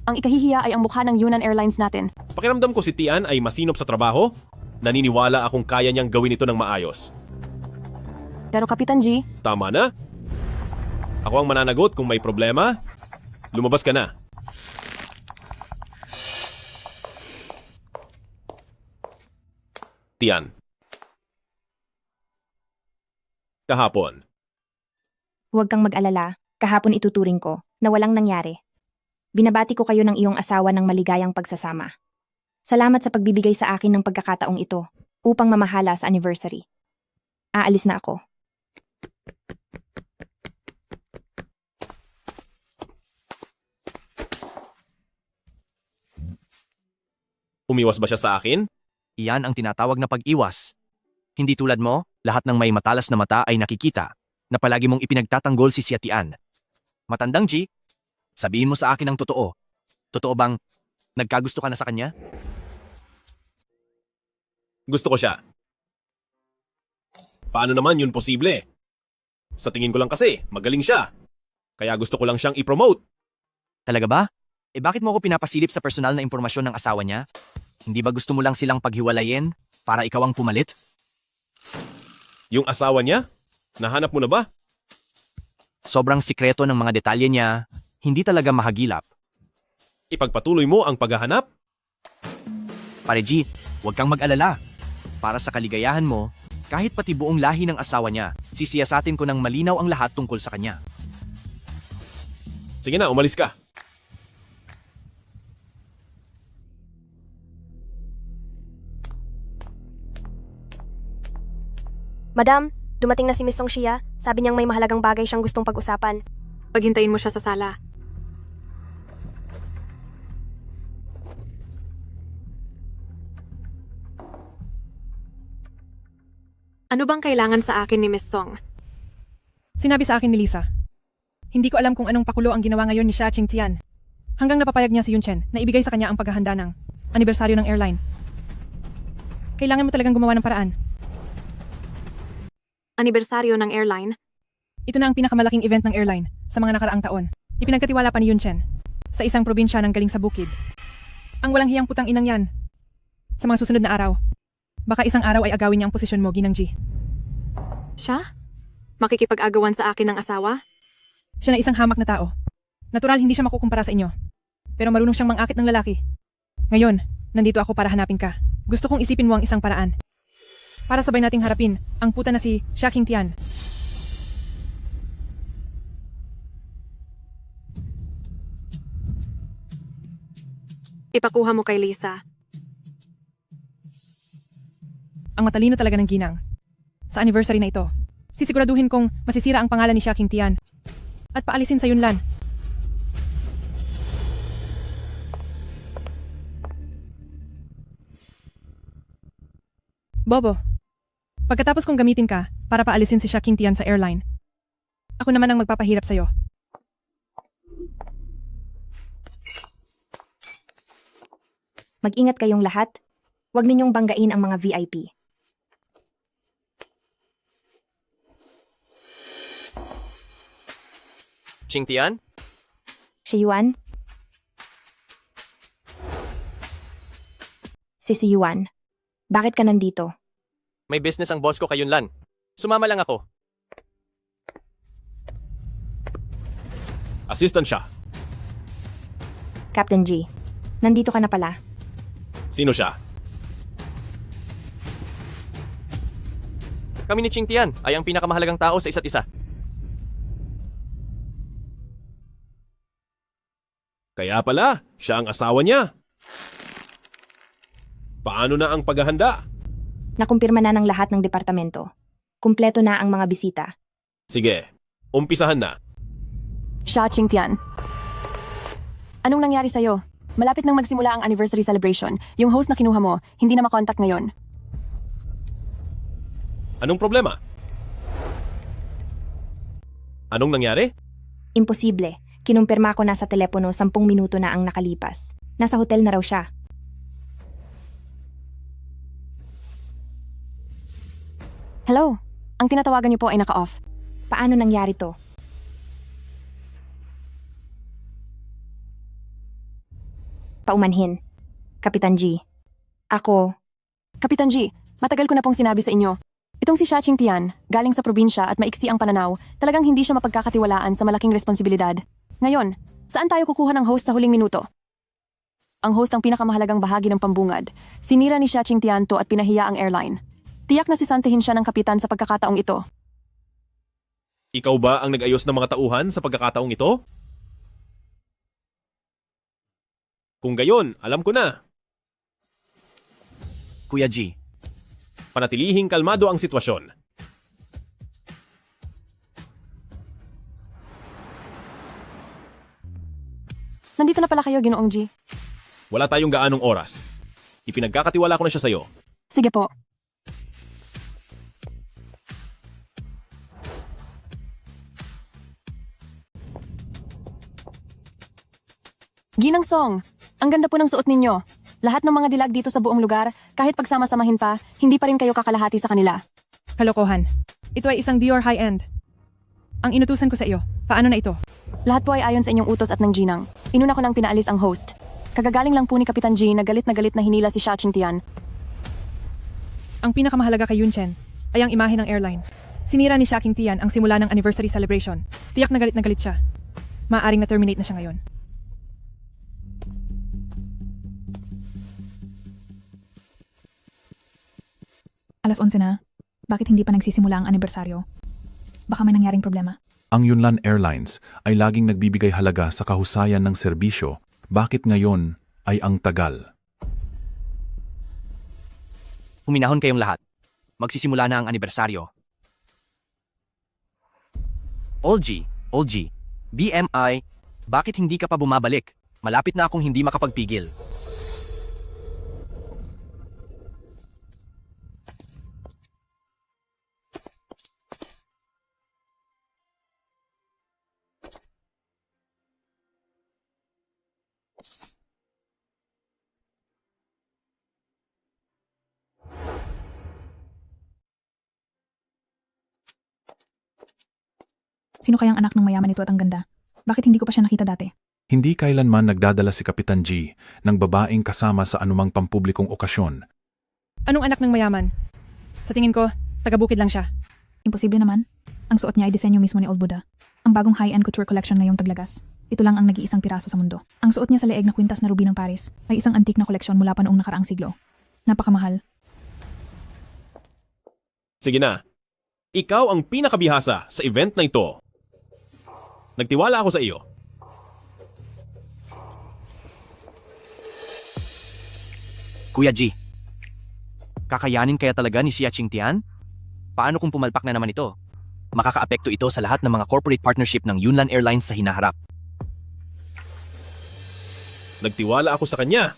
Ang ikahihiya ay ang mukha ng Yunnan Airlines natin. Pakiramdam ko si Tian ay masinop sa trabaho. Naniniwala akong kaya niyang gawin ito ng maayos. Pero Kapitan G, Tama na. Ako ang mananagot kung may problema. Lumabas ka na. Tian. Kahapon. Huwag kang mag-alala. Kahapon ituturing ko na walang nangyari. Binabati ko kayo ng iyong asawa ng maligayang pagsasama. Salamat sa pagbibigay sa akin ng pagkakataong ito upang mamahala sa anniversary. Aalis na ako. Umiwas ba siya sa akin? Iyan ang tinatawag na pag-iwas. Hindi tulad mo, lahat ng may matalas na mata ay nakikita na palagi mong ipinagtatanggol si Xietian. Matandang G, sabihin mo sa akin ang totoo. Totoo bang nagkagusto ka na sa kanya? Gusto ko siya. Paano naman yun posible? Sa tingin ko lang kasi, magaling siya. Kaya gusto ko lang siyang i-promote. Talaga ba? Bakit mo ko pinapasilip sa personal na impormasyon ng asawa niya? Hindi ba gusto mo lang silang paghiwalayin para ikaw ang pumalit? Yung asawa niya? Nahanap mo na ba? Sobrang sikreto ng mga detalye niya, hindi talaga mahagilap. Ipagpatuloy mo ang paghahanap? Pare G, huwag kang mag-alala. Para sa kaligayahan mo, kahit pati buong lahi ng asawa niya, sisiyasatin ko ng malinaw ang lahat tungkol sa kanya. Sige na, umalis ka. Madam, dumating na si Miss Song Xia. Sabi niyang may mahalagang bagay siyang gustong pag-usapan. Paghintayin mo siya sa sala. Ano bang kailangan sa akin ni Miss Song? Sinabi sa akin ni Lisa. Hindi ko alam kung anong pakulo ang ginawa ngayon ni Xia Qingtian. Hanggang napapayag niya si Yun Chen na ibigay sa kanya ang paghahanda ng anibersaryo ng airline. Kailangan mo talagang gumawa ng paraan. Anibersaryo ng airline? Ito na ang pinakamalaking event ng airline sa mga nakaraang taon. Ipinagkatiwala pa ni Yun Chen sa isang probinsya ng galing sa bukid. Ang walang hiyang putang inang yan. Sa mga susunod na araw, baka isang araw ay agawin niya ang posisyon mo, Ginang G. Siya? Makikipag-agawan sa akin ng asawa? Siya na isang hamak na tao. Natural hindi siya makukumpara sa inyo. Pero marunong siyang mangakit ng lalaki. Ngayon, nandito ako para hanapin ka. Gusto kong isipin mo ang isang paraan. Para sabay nating harapin ang puta na si Xia Qingtian. Ipakuha mo kay Lisa. Ang matalino talaga ng ginang. Sa anniversary na ito, sisiguraduhin kong masisira ang pangalan ni Xia Qingtian at paalisin sa Yunlan. Bobo, pagkatapos kong gamitin ka para paalisin si Xia Qingtian sa airline, ako naman ang magpapahirap sa'yo. Mag-ingat kayong lahat. Huwag ninyong banggain ang mga VIP. Qingtian? Yuan? Si Yuan, bakit ka nandito? May business ang boss ko kay Yunlan. Sumama lang ako. Assistant siya. Captain G, nandito ka na pala. Sino siya? Kami ni Qingtian ay ang pinakamahalagang tao sa isa't isa. Kaya pala, siya ang asawa niya. Paano na ang paghahanda? Nakumpirma na ng lahat ng departamento. Kumpleto na ang mga bisita. Sige, umpisahan na. Xia Qingtian. Anong nangyari sa'yo? Malapit nang magsimula ang anniversary celebration. Yung host na kinuha mo, hindi na makontak ngayon. Anong problema? Anong nangyari? Imposible. Kinumpirma ko na sa telepono 10 minuto na ang nakalipas. Nasa hotel na raw siya. Hello? Ang tinatawagan niyo po ay naka-off. Paano nangyari to? Paumanhin. Kapitan G. Ako. Kapitan G, matagal ko na pong sinabi sa inyo. Itong si Xia Qingtian, galing sa probinsya at maiksi ang pananaw, talagang hindi siya mapagkakatiwalaan sa malaking responsibilidad. Ngayon, saan tayo kukuha ng host sa huling minuto? Ang host ang pinakamahalagang bahagi ng pambungad. Sinira ni Xia Qingtian to at pinahiya ang airline. Tiyak na sisantehin siya ng kapitan sa pagkakataong ito. Ikaw ba ang nag-ayos ng mga tauhan sa pagkakataong ito? Kung gayon, alam ko na. Kuya G. Panatilihing kalmado ang sitwasyon. Nandito na pala kayo, Ginoong G. Wala tayong gaanong oras. Ipinagkakatiwala ko na siya sa'yo. Sige po. Ginang Song, ang ganda po ng suot ninyo. Lahat ng mga dilag dito sa buong lugar, kahit pagsama-samahin pa, hindi pa rin kayo kakalahati sa kanila. Kalokohan. Ito ay isang Dior high-end. Ang inutusan ko sa iyo, paano na ito? Lahat po ay ayon sa inyong utos at ng Ginang. Inuna ko nang pinaalis ang host. Kagagaling lang po ni Kapitan G na galit na hinila si Xia Qingtian. Ang pinakamahalaga kay Yun Chen ay ang imahe ng airline. Sinira ni Xia Qingtian ang simula ng anniversary celebration. Tiyak na galit siya. Maaring na-terminate na siya ngayon. Alas 11 na. Bakit hindi pa nagsisimula ang anibersaryo? Baka may nangyaring problema. Ang Yunlan Airlines ay laging nagbibigay halaga sa kahusayan ng serbisyo. Bakit ngayon ay ang tagal? Huminahon kayong lahat. Magsisimula na ang anibersaryo. Olgi, BMI, bakit hindi ka pa bumabalik? Malapit na akong hindi makapagpigil. Sino kayang anak ng mayaman ito at ang ganda? Bakit hindi ko pa siya nakita dati? Hindi kailanman nagdadala si Kapitan G ng babaeng kasama sa anumang pampublikong okasyon. Anong anak ng mayaman? Sa tingin ko, taga-bukid lang siya. Imposible naman. Ang suot niya ay disenyo mismo ni Old Buddha. Ang bagong high-end couture collection ngayong Taglagas. Ito lang ang nag-iisang piraso sa mundo. Ang suot niya sa leeg na kwintas na ruby ng Paris ay isang antique na koleksyon mula pa noong nakaraang siglo. Napakamahal. Sige na. Ikaw ang pinakabihasa sa event na ito. Nagtiwala ako sa iyo. Kuya G, kakayanin kaya talaga ni Xia Qingtian? Paano kung pumalpak na naman ito? Makakaapekto ito sa lahat ng mga corporate partnership ng Yunnan Airlines sa hinaharap. Nagtiwala ako sa kanya.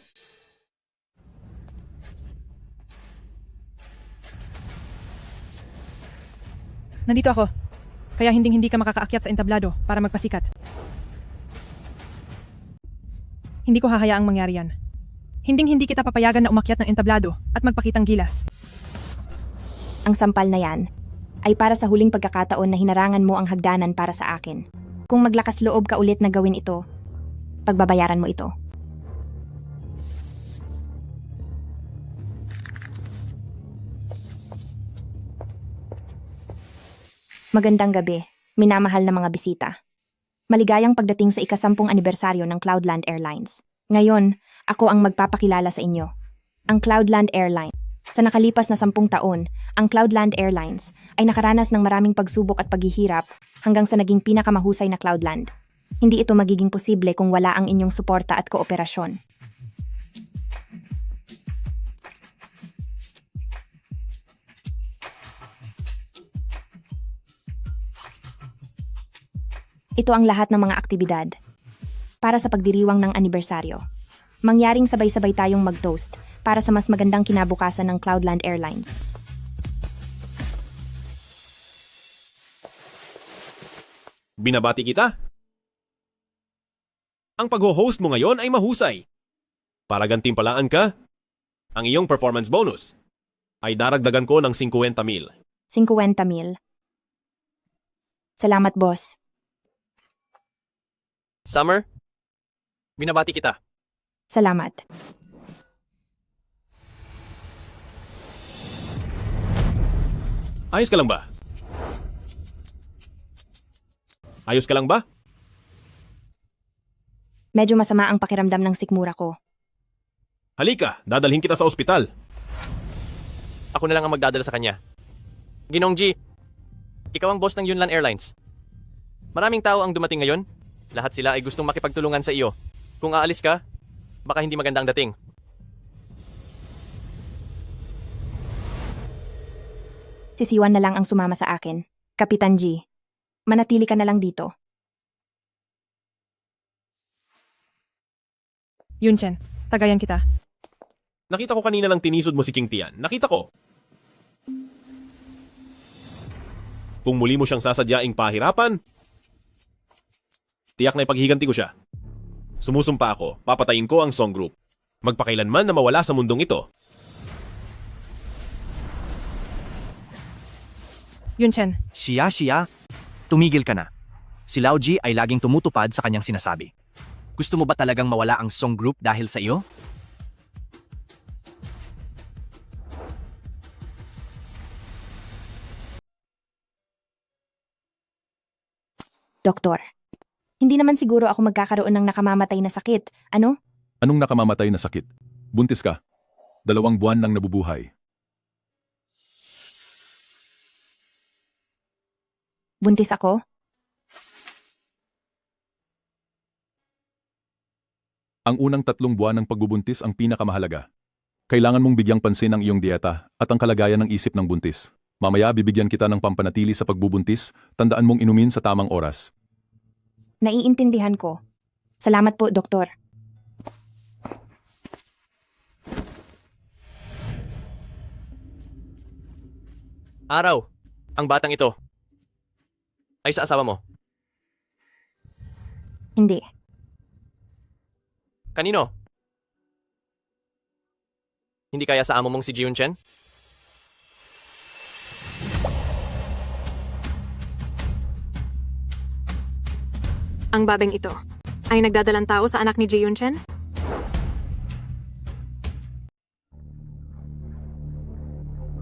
Nandito ako. Kaya hindi ka makakaakyat sa entablado para magpasikat. Hindi ko hahayaang mangyari yan. Hindi kita papayagan na umakyat ng entablado at magpakitang gilas. Ang sampal na yan ay para sa huling pagkakataon na hinarangan mo ang hagdanan para sa akin. Kung maglakas loob ka ulit na gawin ito, pagbabayaran mo ito. Magandang gabi, minamahal na mga bisita. Maligayang pagdating sa ika-10 anibersaryo ng Cloudland Airlines. Ngayon, ako ang magpapakilala sa inyo. Ang Cloudland Airlines. Sa nakalipas na 10 taon, ang Cloudland Airlines ay nakaranas ng maraming pagsubok at paghihirap hanggang sa naging pinakamahusay na Cloudland. Hindi ito magiging posible kung wala ang inyong suporta at kooperasyon. Ito ang lahat ng mga aktibidad para sa pagdiriwang ng anibersaryo. Mangyaring sabay-sabay tayong mag-toast para sa mas magandang kinabukasan ng Cloudland Airlines. Binabati kita. Ang pag-host mo ngayon ay mahusay. Para gantimpalaan ka, ang iyong performance bonus ay daragdagan ko ng 50,000. 50,000. Salamat, boss. Summer, binabati kita. Salamat. Ayos ka lang ba? Ayos ka lang ba? Medyo masama ang pakiramdam ng sikmura ko. Halika, dadalhin kita sa ospital. Ako na lang ang magdadala sa kanya. Ginong G, ikaw ang boss ng Yunnan Airlines. Maraming tao ang dumating ngayon. Lahat sila ay gustong makipagtulungan sa iyo. Kung aalis ka, baka hindi maganda ang dating. Sisiwan na lang ang sumama sa akin. Kapitan G, manatili ka na lang dito. Yunchen, tagayan kita. Nakita ko kanina lang tinisod mo si Qingtian. Nakita ko. Kung muli mo siyang sasadyaing pahirapan, tiyak na ipaghiganti ko siya. Sumusumpa ako, papatayin ko ang Song Group. Magpakailanman na mawala sa mundong ito. Yunchen. Siya, tumigil ka na. Si Lao Ji ay laging tumutupad sa kanyang sinasabi. Gusto mo ba talagang mawala ang Song Group dahil sa iyo? Doktor, hindi naman siguro ako magkakaroon ng nakamamatay na sakit. Ano? Anong nakamamatay na sakit? Buntis ka. 2 buwan nang nabubuhay. Buntis ako? Ang unang 3 buwan ng pagbubuntis ang pinakamahalaga. Kailangan mong bigyang pansin ang iyong dieta at ang kalagayan ng isip ng buntis. Mamaya bibigyan kita ng pampanatili sa pagbubuntis, tandaan mong inumin sa tamang oras. Naiintindihan ko. Salamat po, Doktor. Araw, ang batang ito ay sa asawa mo. Hindi. Kanino? Hindi kaya sa amo mong si Jiun Chen? Ang babeng ito ay nagdadalang tao sa anak ni Ji Yunchen?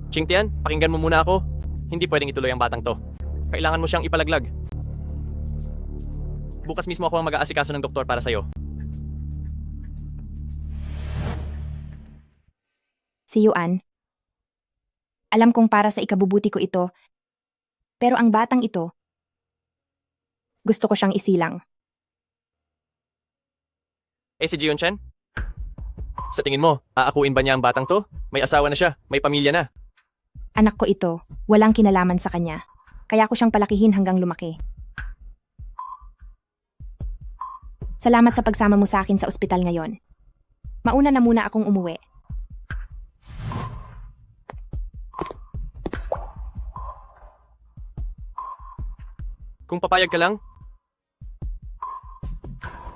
Qingtian, pakinggan mo muna ako. Hindi pwedeng ituloy ang batang to. Kailangan mo siyang ipalaglag. Bukas mismo ako ang mag-aasikaso ng doktor para sa'yo. Si Yuan. Alam kong para sa ikabubuti ko ito, pero ang batang ito, gusto ko siyang isilang. Si Ji Yunchen? Sa tingin mo, aakuin ba niya ang batang to? May asawa na siya, may pamilya na. Anak ko ito, walang kinalaman sa kanya. Kaya ko siyang palakihin hanggang lumaki. Salamat sa pagsama mo sa akin sa ospital ngayon. Mauna na muna akong umuwi. Kung papayag ka lang,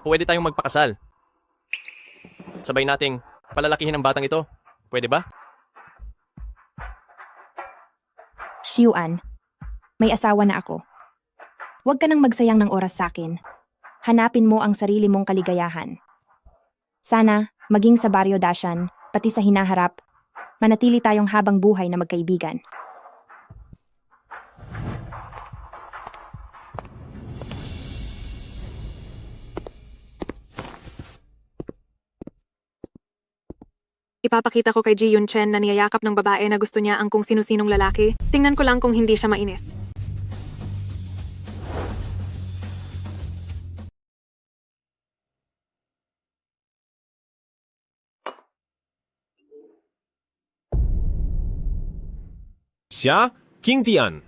pwede tayong magpakasal. Sabay nating palalakihin ang batang ito. Pwede ba? Yuan, may asawa na ako. Huwag ka nang magsayang ng oras sa akin. Hanapin mo ang sarili mong kaligayahan. Sana, maging sa Baryo Dashan, pati sa hinaharap, manatili tayong habang buhay na magkaibigan. Ipapakita ko kay Ji Yunchen na niyayakap ng babae na gusto niya ang kung sino-sinong lalaki. Tingnan ko lang kung hindi siya mainis. Siya, Qingtian.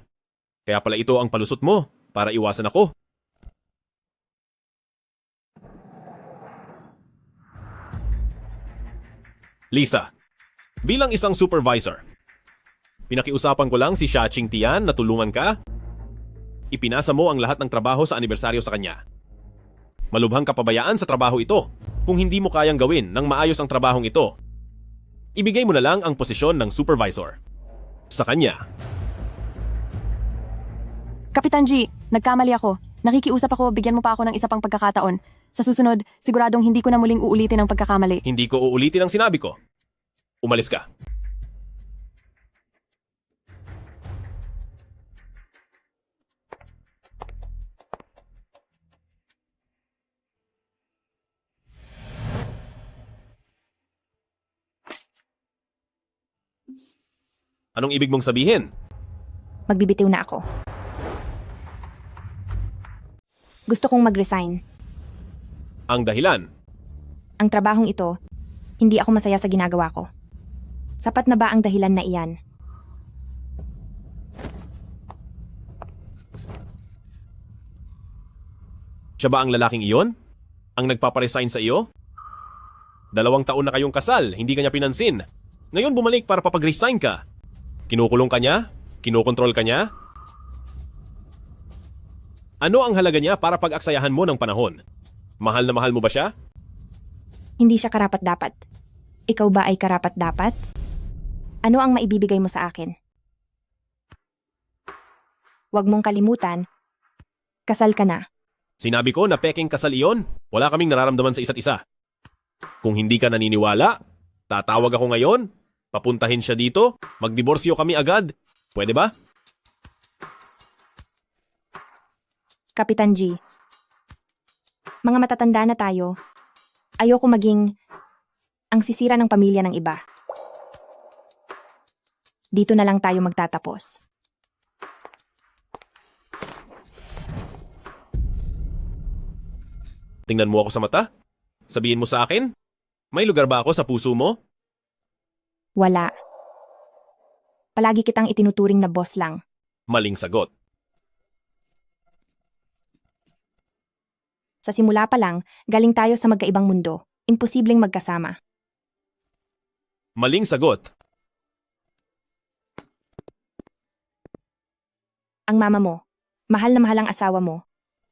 Kaya pala ito ang palusot mo para iwasan ako. Lisa, bilang isang supervisor, pinakiusapan ko lang si Xia Qingtian na tulungan ka. Ipinasa mo ang lahat ng trabaho sa anibersaryo sa kanya. Malubhang kapabayaan sa trabaho ito kung hindi mo kayang gawin ng maayos ang trabahong ito. Ibigay mo na lang ang posisyon ng supervisor sa kanya. Kapitan G, nagkamali ako. Nakikiusap ako, bigyan mo pa ako ng isa pang pagkakataon. Sa susunod, siguradong hindi ko na muling uulitin ang pagkakamali. Hindi ko uulitin ang sinabi ko. Umalis ka. Anong ibig mong sabihin? Magbibitiw na ako. Gusto kong mag-resign. Ang dahilan? Ang trabahong ito, hindi ako masaya sa ginagawa ko. Sapat na ba ang dahilan na iyan? Siya ba ang lalaking iyon? Ang nagpaparesign sa iyo? 2 taon na kayong kasal, hindi kanya pinansin. Ngayon bumalik para papag-resign ka. Kinukulong ka niya? Kinukontrol ka niya? Ano ang halaga niya para pag-aksayahan mo ng panahon? Mahal na mahal mo ba siya? Hindi siya karapat-dapat. Ikaw ba ay karapat-dapat? Ano ang maibibigay mo sa akin? Huwag mong kalimutan, kasal ka na. Sinabi ko na peking kasal iyon. Wala kaming nararamdaman sa isa't isa. Kung hindi ka naniniwala, tatawag ako ngayon, papuntahin siya dito, magdiborsyo kami agad. Pwede ba? Kapitan G, mga matatanda na tayo. Ayoko maging ang sisira ng pamilya ng iba. Dito na lang tayo magtatapos. Tingnan mo ako sa mata. Sabihin mo sa akin, may lugar ba ako sa puso mo? Wala. Palagi kitang itinuturing na boss lang. Maling sagot. Sa simula pa lang, galing tayo sa magkaibang mundo. Imposibleng magkasama. Maling sagot. Ang mama mo, mahal na mahal ang asawa mo.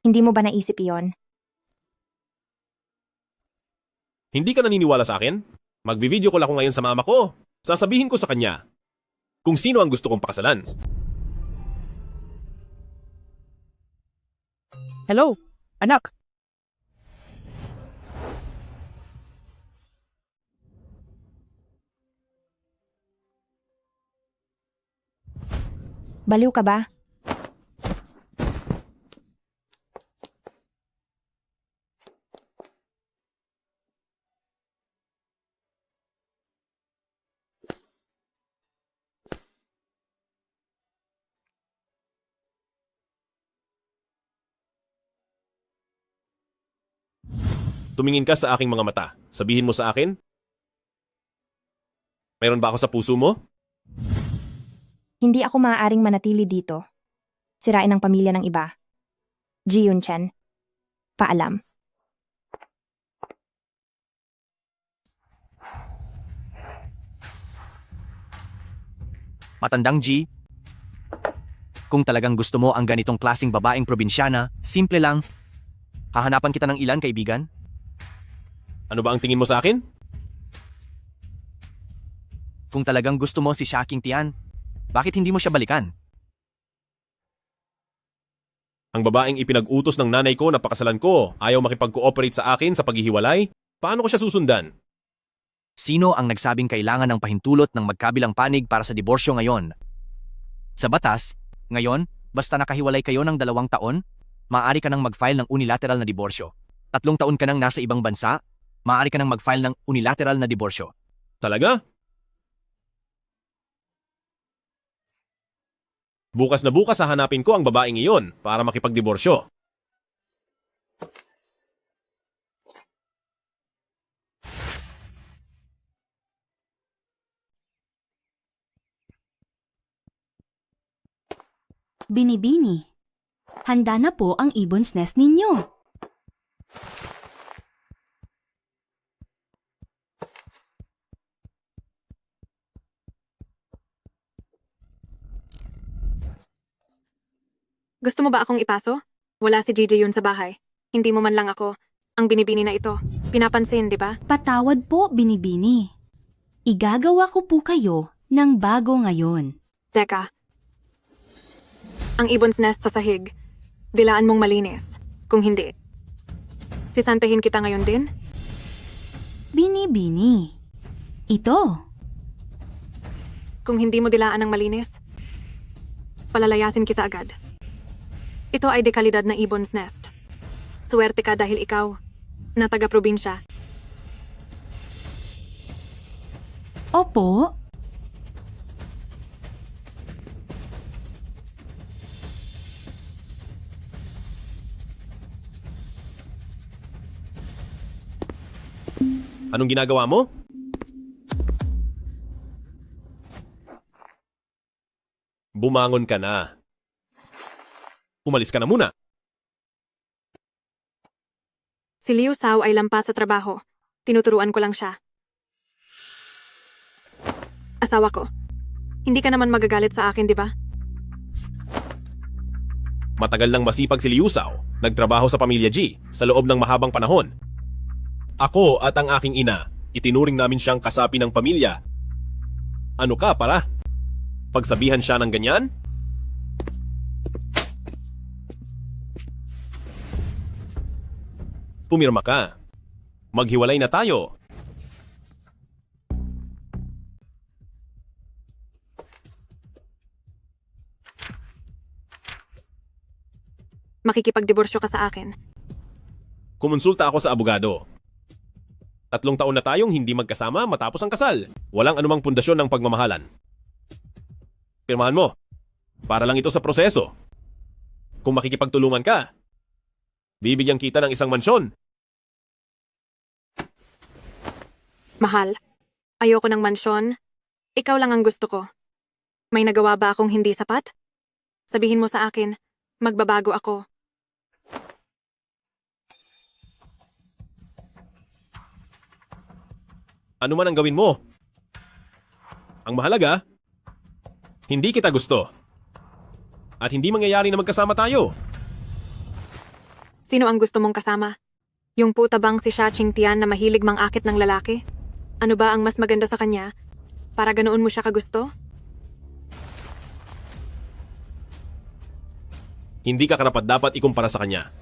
Hindi mo ba naisip iyon? Hindi ka naniniwala sa akin? Magvi-video call ako ngayon sa mama ko. Sasabihin ko sa kanya kung sino ang gusto kong pakasalan. Hello, anak. Baliw ka ba? Tumingin ka sa aking mga mata. Sabihin mo sa akin? Mayroon ba ako sa puso mo? Hindi ako maaaring manatili dito. Sirain ang pamilya ng iba. Ji Yun-chen. Paalam. Matandang G, kung talagang gusto mo ang ganitong klasing babaeng probinsyana, simple lang. Hahanapan kita ng ilan, kaibigan? Ano ba ang tingin mo sa akin? Kung talagang gusto mo si Shaking Tian, bakit hindi mo siya balikan? Ang babaeng ipinag-utos ng nanay ko na pakasalan ko ayaw makipag-cooperate sa akin sa paghihiwalay? Paano ko siya susundan? Sino ang nagsabing kailangan ng pahintulot ng magkabilang panig para sa diborsyo ngayon? Sa batas, ngayon, basta nakahiwalay kayo ng 2 taon, maaari ka nang mag-file ng unilateral na diborsyo. 3 taon ka nang nasa ibang bansa, maaari ka nang mag-file ng unilateral na diborsyo. Talaga? Bukas na bukas hahanapin ko ang babaeng iyon para makipagdiborsyo. Binibini, handa na po ang ibon's nest ninyo. Gusto mo ba akong ipaso? Wala si Gigi yun sa bahay. Hindi mo man lang ako. Ang binibini na ito. Pinapansin, di ba? Patawad po, Binibini. Igagawa ko po kayo ng bago ngayon. Teka. Ang ibon's nest sa sahig. Dilaan mong malinis. Kung hindi. Sisantahin kita ngayon din? Binibini. Ito. Kung hindi mo dilaan ng malinis, palalayasin kita agad. Ito ay dekalidad na ibon's nest. Suwerte ka dahil ikaw, na taga-probinsya. Opo. Anong ginagawa mo? Bumangon ka na. Umalis ka na muna. Si Liu Sao ay lampas sa trabaho. Tinuturuan ko lang siya. Asawa ko. Hindi ka naman magagalit sa akin, di ba? Matagal nang masipag si Liu Sao. Nagtrabaho sa pamilya G sa loob ng mahabang panahon. Ako at ang aking ina, itinuring namin siyang kasapi ng pamilya. Ano ka, para? Pagsabihan siya ng ganyan? Pumirma ka. Maghiwalay na tayo. Makikipagdiborsyo ka sa akin. Kumonsulta ako sa abogado. 3 taon na tayong hindi magkasama matapos ang kasal. Walang anumang pundasyon ng pagmamahalan. Pirmahan mo. Para lang ito sa proseso. Kung makikipagtulungan ka, bibigyan kita ng isang mansyon. Mahal, ayoko ng mansyon. Ikaw lang ang gusto ko. May nagawa ba akong hindi sapat? Sabihin mo sa akin, magbabago ako. Ano man ang gawin mo. Ang mahalaga, hindi kita gusto. At hindi mangyayari na magkasama tayo. Sino ang gusto mong kasama? Yung puta bang si Sha Qingtian na mahilig mang-akit ng lalaki? Ano ba ang mas maganda sa kanya? Para ganoon mo siya kagusto? Hindi ka karapat-dapat ikumpara sa kanya.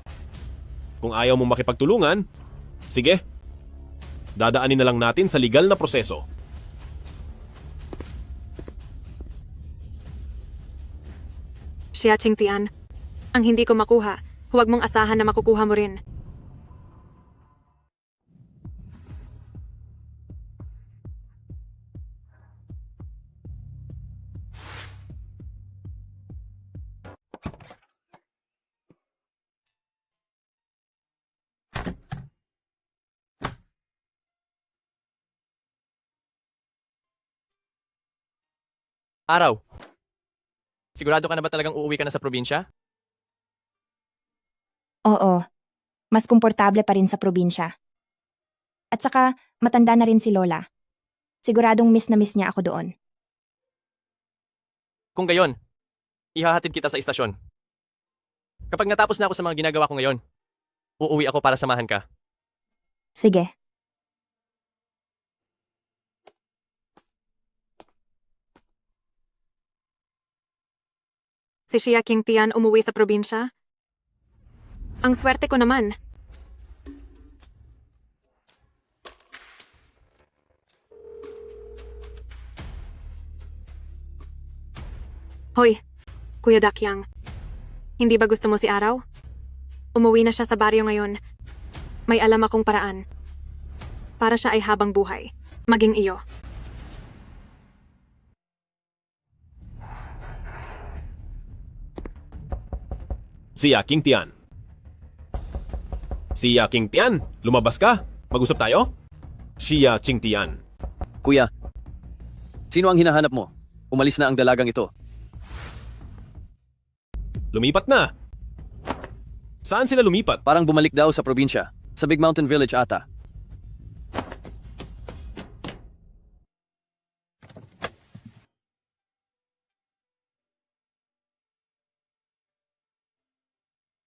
Kung ayaw mong makipagtulungan, sige. Dadaanin na lang natin sa legal na proseso. Xia Qingtian, ang hindi ko makuha, huwag mong asahan na makukuha mo rin. Araw. Sigurado ka na ba talagang uuwi ka na sa probinsya? Oo. Mas komportable pa rin sa probinsya. At saka, matanda na rin si Lola. Siguradong miss na miss niya ako doon. Kung gayon, ihahatid kita sa istasyon. Kapag natapos na ako sa mga ginagawa ko ngayon, uuwi ako para samahan ka. Sige. Si Xia Qingtian umuwi sa probinsya? Ang swerte ko naman. Hoy, Kuya Dakyang. Hindi ba gusto mo si Araw? Umuwi na siya sa baryo ngayon. May alam akong paraan. Para siya ay habang buhay. Maging iyo. Xia Qingtian. Xia Qingtian, lumabas ka. Mag-usap tayo? Xia Qingtian. Kuya, sino ang hinahanap mo? Umalis na ang dalagang ito. Lumipat na. Saan sila lumipat? Parang bumalik daw sa probinsya. Sa Big Mountain Village ata.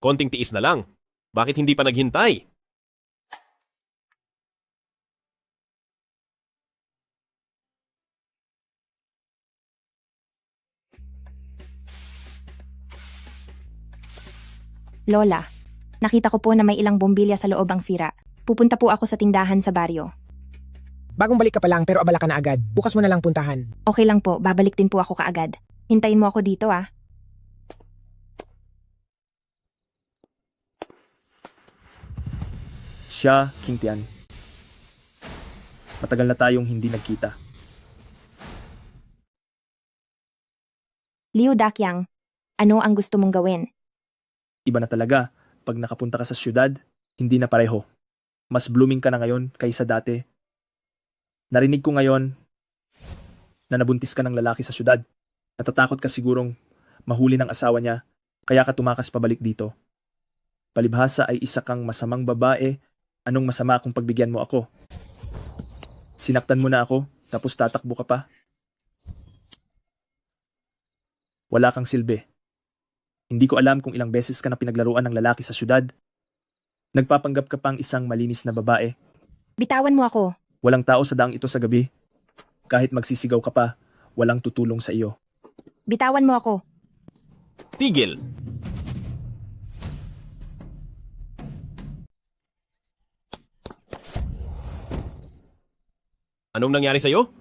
Konting tiis na lang. Bakit hindi pa naghintay? Lola, nakita ko po na may ilang bombilya sa loob ang sira. Pupunta po ako sa tindahan sa baryo. Bagong balik ka pa lang pero abala ka na agad. Bukas mo na lang puntahan. Okay lang po, babalik din po ako kaagad. Hintayin mo ako dito ah. Xia Qingtian. Matagal na tayong hindi nagkita. Liu Dakyang, ano ang gusto mong gawin? Iba na talaga. Pag nakapunta ka sa syudad, hindi na pareho. Mas blooming ka na ngayon kaysa dati. Narinig ko ngayon na nabuntis ka ng lalaki sa syudad. Natatakot ka sigurong mahuli ng asawa niya, kaya ka tumakas pabalik dito. Palibhasa ay isa kang masamang babae. Anong masama kung pagbigyan mo ako? Sinaktan mo na ako, tapos tatakbo ka pa? Wala kang silbi. Hindi ko alam kung ilang beses ka na pinaglaruan ng lalaki sa syudad. Nagpapanggap ka pang isang malinis na babae. Bitawan mo ako. Walang tao sa daang ito sa gabi. Kahit magsisigaw ka pa, walang tutulong sa iyo. Bitawan mo ako. Tigil. Anong nangyari sa'yo?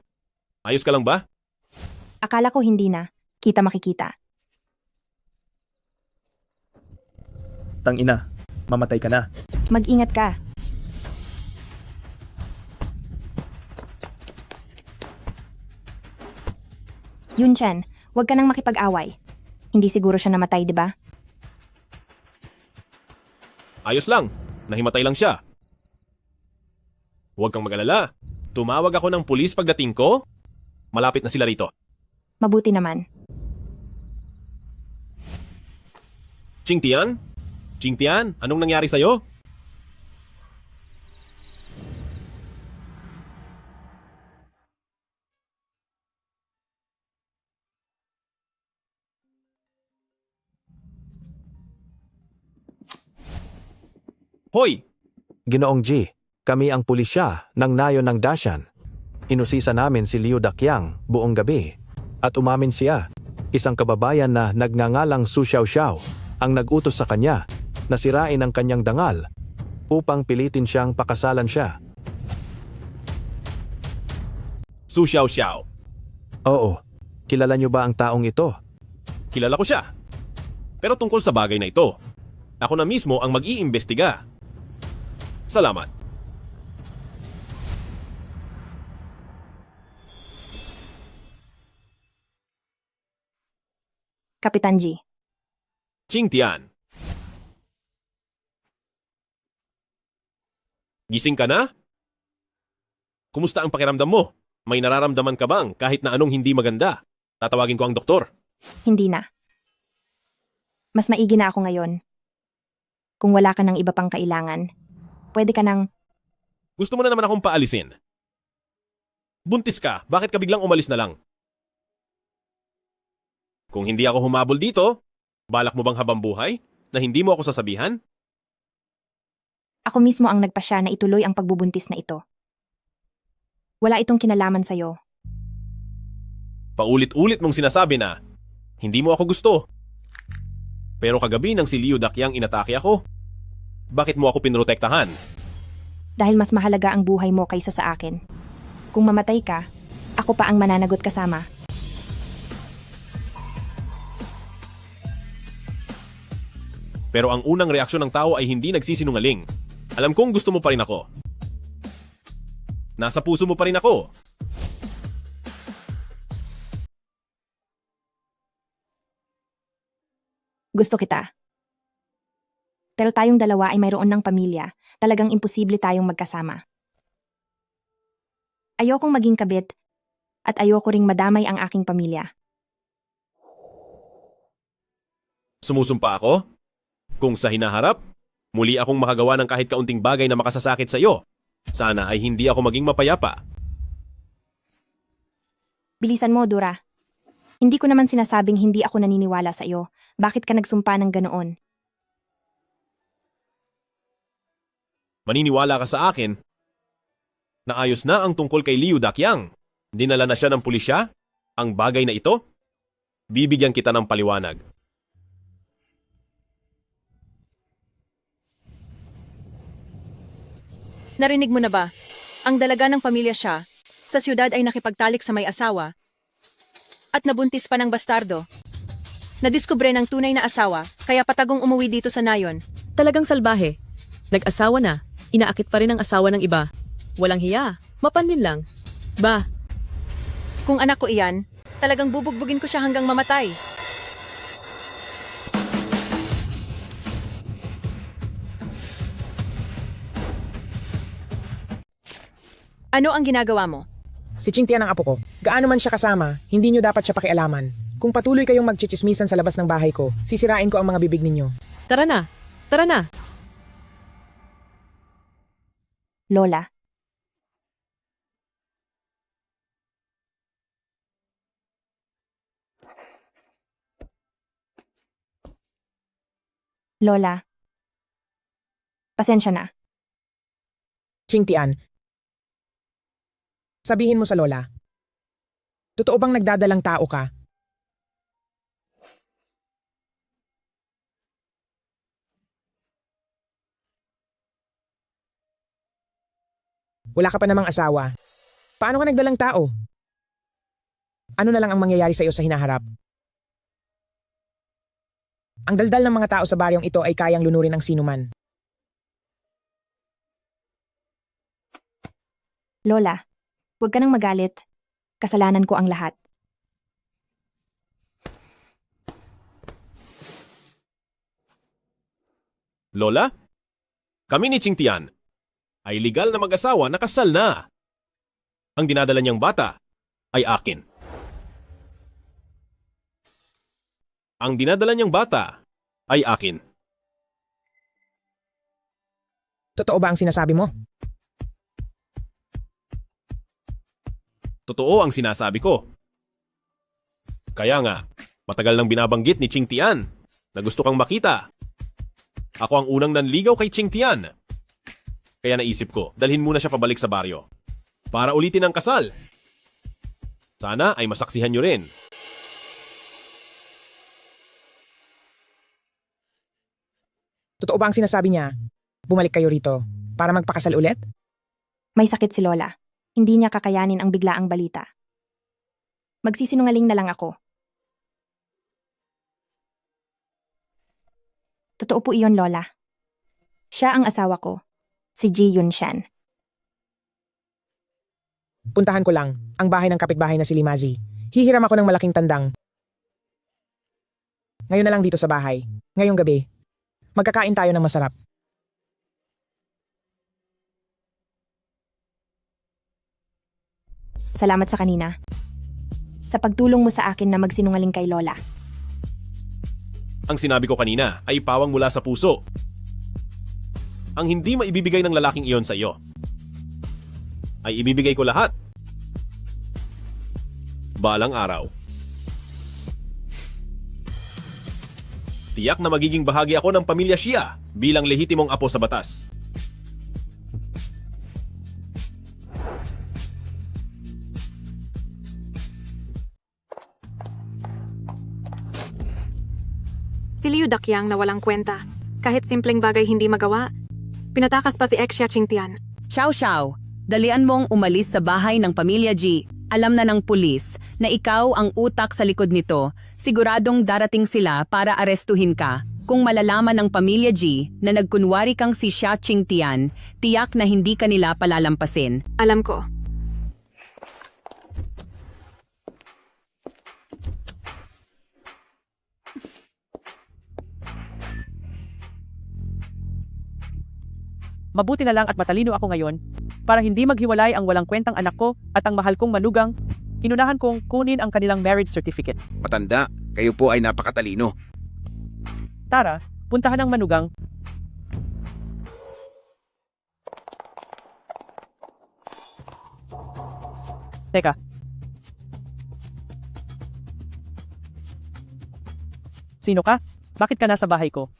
Ayos ka lang ba? Akala ko hindi na. Kita makikita. Tangina, mamatay ka na. Mag-ingat ka. Yun Chen, huwag ka nang makipag-away. Hindi siguro siya namatay, di ba? Ayos lang. Nahimatay lang siya. Huwag kang mag-alala. Tumawag ako ng pulis pagdating ko. Malapit na sila rito. Mabuti naman. Qingtian? Qingtian, anong nangyari sa'yo? Hoy! Ginoong G, kami ang pulisya ng nayon ng Dashan. Inusisa namin si Liu Dakyang buong gabi at umamin siya, isang kababayan na nagngangalang Su Xiaoxiao ang nagutos sa kanya na sirain ang kanyang dangal upang pilitin siyang pakasalan siya. Su Xiaoxiao. Oo, kilala niyo ba ang taong ito? Kilala ko siya. Pero tungkol sa bagay na ito, ako na mismo ang mag-iimbestiga. Salamat. Kapitan G. Ching Tian. Gising ka na? Kumusta ang pakiramdam mo? May nararamdaman ka bang kahit na anong hindi maganda? Tatawagin ko ang doktor. Hindi na. Mas maigi na ako ngayon. Kung wala ka ng iba pang kailangan, pwede ka nang... Gusto mo na naman akong paalisin. Buntis ka, bakit ka biglang umalis na lang? Kung hindi ako humabol dito, balak mo bang habang buhay na hindi mo ako sasabihan? Ako mismo ang nagpasya na ituloy ang pagbubuntis na ito. Wala itong kinalaman sa'yo. Paulit-ulit mong sinasabi na hindi mo ako gusto. Pero kagabi nang si Liu Dakyang inatake ako, bakit mo ako pinrotektahan? Dahil mas mahalaga ang buhay mo kaysa sa akin. Kung mamatay ka, ako pa ang mananagot kasama. Pero ang unang reaksyon ng tao ay hindi nagsisinungaling. Alam kong gusto mo pa rin ako. Nasa puso mo pa rin ako. Gusto kita. Pero tayong dalawa ay mayroon ng pamilya. Talagang imposible tayong magkasama. Ayokong maging kabit at ayoko ring madamay ang aking pamilya. Sumusumpa ako? Kung sa hinaharap, muli akong makagawa ng kahit kaunting bagay na makasasakit sa iyo. Sana ay hindi ako maging mapayapa. Bilisan mo, Dura. Hindi ko naman sinasabing hindi ako naniniwala sa iyo. Bakit ka nagsumpa ng ganoon? Maniniwala ka sa akin na ayos na ang tungkol kay Liu Dakyang. Dinala na siya ng pulisya? Ang bagay na ito? Bibigyan kita ng paliwanag. Narinig mo na ba? Ang dalaga ng pamilya siya, sa siyudad ay nakipagtalik sa may asawa at nabuntis pa ng bastardo. Nadiskubre ng tunay na asawa, kaya patagong umuwi dito sa nayon. Talagang salbahe. Nag-asawa na, inaakit pa rin ang asawa ng iba. Walang hiya, mapanlin lang. Ba? Kung anak ko iyan, talagang bubugbugin ko siya hanggang mamatay. Ano ang ginagawa mo? Si Ching Tian ang apo ko. Gaano man siya kasama, hindi nyo dapat siya pakialaman. Kung patuloy kayong magchichismisan sa labas ng bahay ko, sisirain ko ang mga bibig ninyo. Tara na! Tara na! Lola. Lola. Pasensya na. Ching Tian, sabihin mo sa Lola. Totoo bang nagdadalang tao ka? Wala ka pa namang asawa. Paano ka nagdalang tao? Ano na lang ang mangyayari sa iyo sa hinaharap? Ang daldal ng mga tao sa baryong ito ay kayang lunurin ng sinuman. Lola, huwag ka nang magalit. Kasalanan ko ang lahat. Lola? Kami ni Ching Tian ay legal na mag-asawa na kasal na. Ang dinadala niyang bata ay akin. Ang dinadala niyang bata ay akin. Totoo ba ang sinasabi mo? Totoo ang sinasabi ko. Kaya nga, matagal nang binabanggit ni Ching Tian na gusto kang makita. Ako ang unang nanligaw kay Ching Tian. Kaya naisip ko, dalhin muna siya pabalik sa baryo. Para ulitin ang kasal. Sana ay masaksihan niyo rin. Totoo ba ang sinasabi niya? Bumalik kayo rito para magpakasal ulit? May sakit si Lola. Hindi niya kakayanin ang biglaang balita. Magsisinungaling na lang ako. Totoo po iyon, Lola. Siya ang asawa ko, si Ji Yunshan. Puntahan ko lang, ang bahay ng kapitbahay na si Limazi. Hihiram ako ng malaking tandang. Ngayon na lang dito sa bahay. Ngayong gabi. Magkakain tayo ng masarap. Salamat sa kanina. Sa pagtulong mo sa akin na magsinungaling kay Lola. Ang sinabi ko kanina ay pawang mula sa puso. Ang hindi maibibigay ng lalaking iyon sa iyo ay ibibigay ko lahat. Balang araw. Tiyak na magiging bahagi ako ng pamilya Xia bilang lehitimong apo sa batas. Si Liu Dakyang na walang kwenta. Kahit simpleng bagay hindi magawa, pinatakas pa si Xia Qingtian. Xiao Xiao, dalian mong umalis sa bahay ng pamilya Ji. Alam na ng pulis na ikaw ang utak sa likod nito. Siguradong darating sila para arestuhin ka. Kung malalaman ng pamilya Ji na nagkunwari kang si Xia Qingtian, tiyak na hindi ka nila palalampasin. Alam ko. Mabuti na lang at matalino ako ngayon para hindi maghiwalay ang walang kwentang anak ko at ang mahal kong manugang. Inunahan kong kunin ang kanilang marriage certificate. Matanda, kayo po ay napakatalino. Tara, puntahan ang manugang. Teka. Sino ka? Bakit ka nasa bahay ko?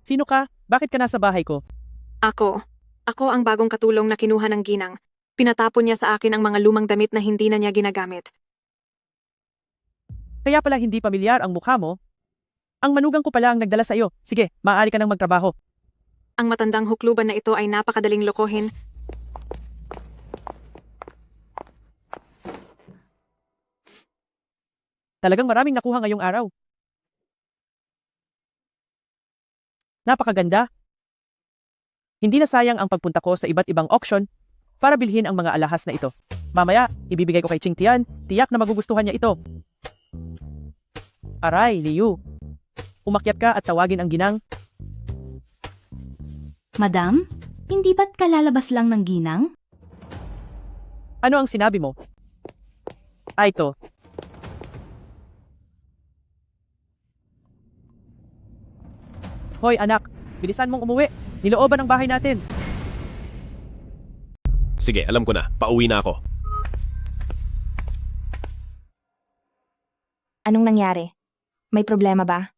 Sino ka? Bakit ka nasa bahay ko? Ako. Ako ang bagong katulong na kinuha ng ginang. Pinatapon niya sa akin ang mga lumang damit na hindi na niya ginagamit. Kaya pala hindi pamilyar ang mukha mo? Ang manugang ko pala ang nagdala sa iyo. Sige, maaari ka nang magtrabaho. Ang matandang hukluban na ito ay napakadaling lokohin. Talagang maraming nakuha ngayong araw. Napakaganda. Hindi na sayang ang pagpunta ko sa iba't ibang auction para bilhin ang mga alahas na ito. Mamaya, ibibigay ko kay Qingtian. Tiyak na magugustuhan niya ito. Aray, Liu. Umakyat ka at tawagin ang ginang. Madam, hindi ba't kalalabas lang ng ginang? Ano ang sinabi mo? Ay, ito. Hoy anak, bilisan mong umuwi. Nilooban ang bahay natin. Sige, alam ko na. Pauwi na ako. Anong nangyari? May problema ba?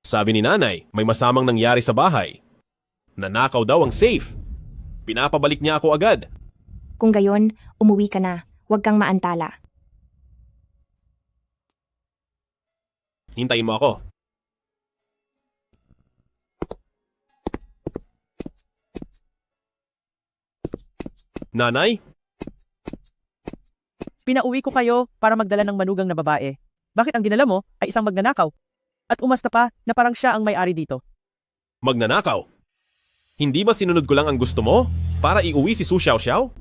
Sabi ni nanay, may masamang nangyari sa bahay. Nanakaw daw ang safe. Pinapabalik niya ako agad. Kung gayon, umuwi ka na. Huwag kang maantala. Hintayin mo ako. Nanay? Pinauwi ko kayo para magdala ng manugang na babae. Bakit ang dinala mo ay isang magnanakaw? At umasta pa na parang siya ang may-ari dito. Magnanakaw? Hindi ba sinunod ko lang ang gusto mo para iuwi si Su Xiaoxiao?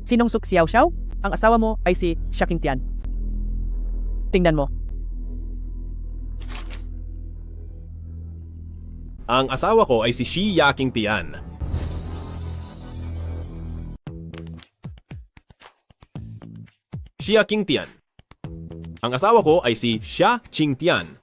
Sinong Su Xiaoxiao? Ang asawa mo ay si Xia Qingtian. Tingnan mo. Ang asawa ko ay si Xi Qingtian. Xia Qingtian. Ang asawa ko ay si Xia Qingtian.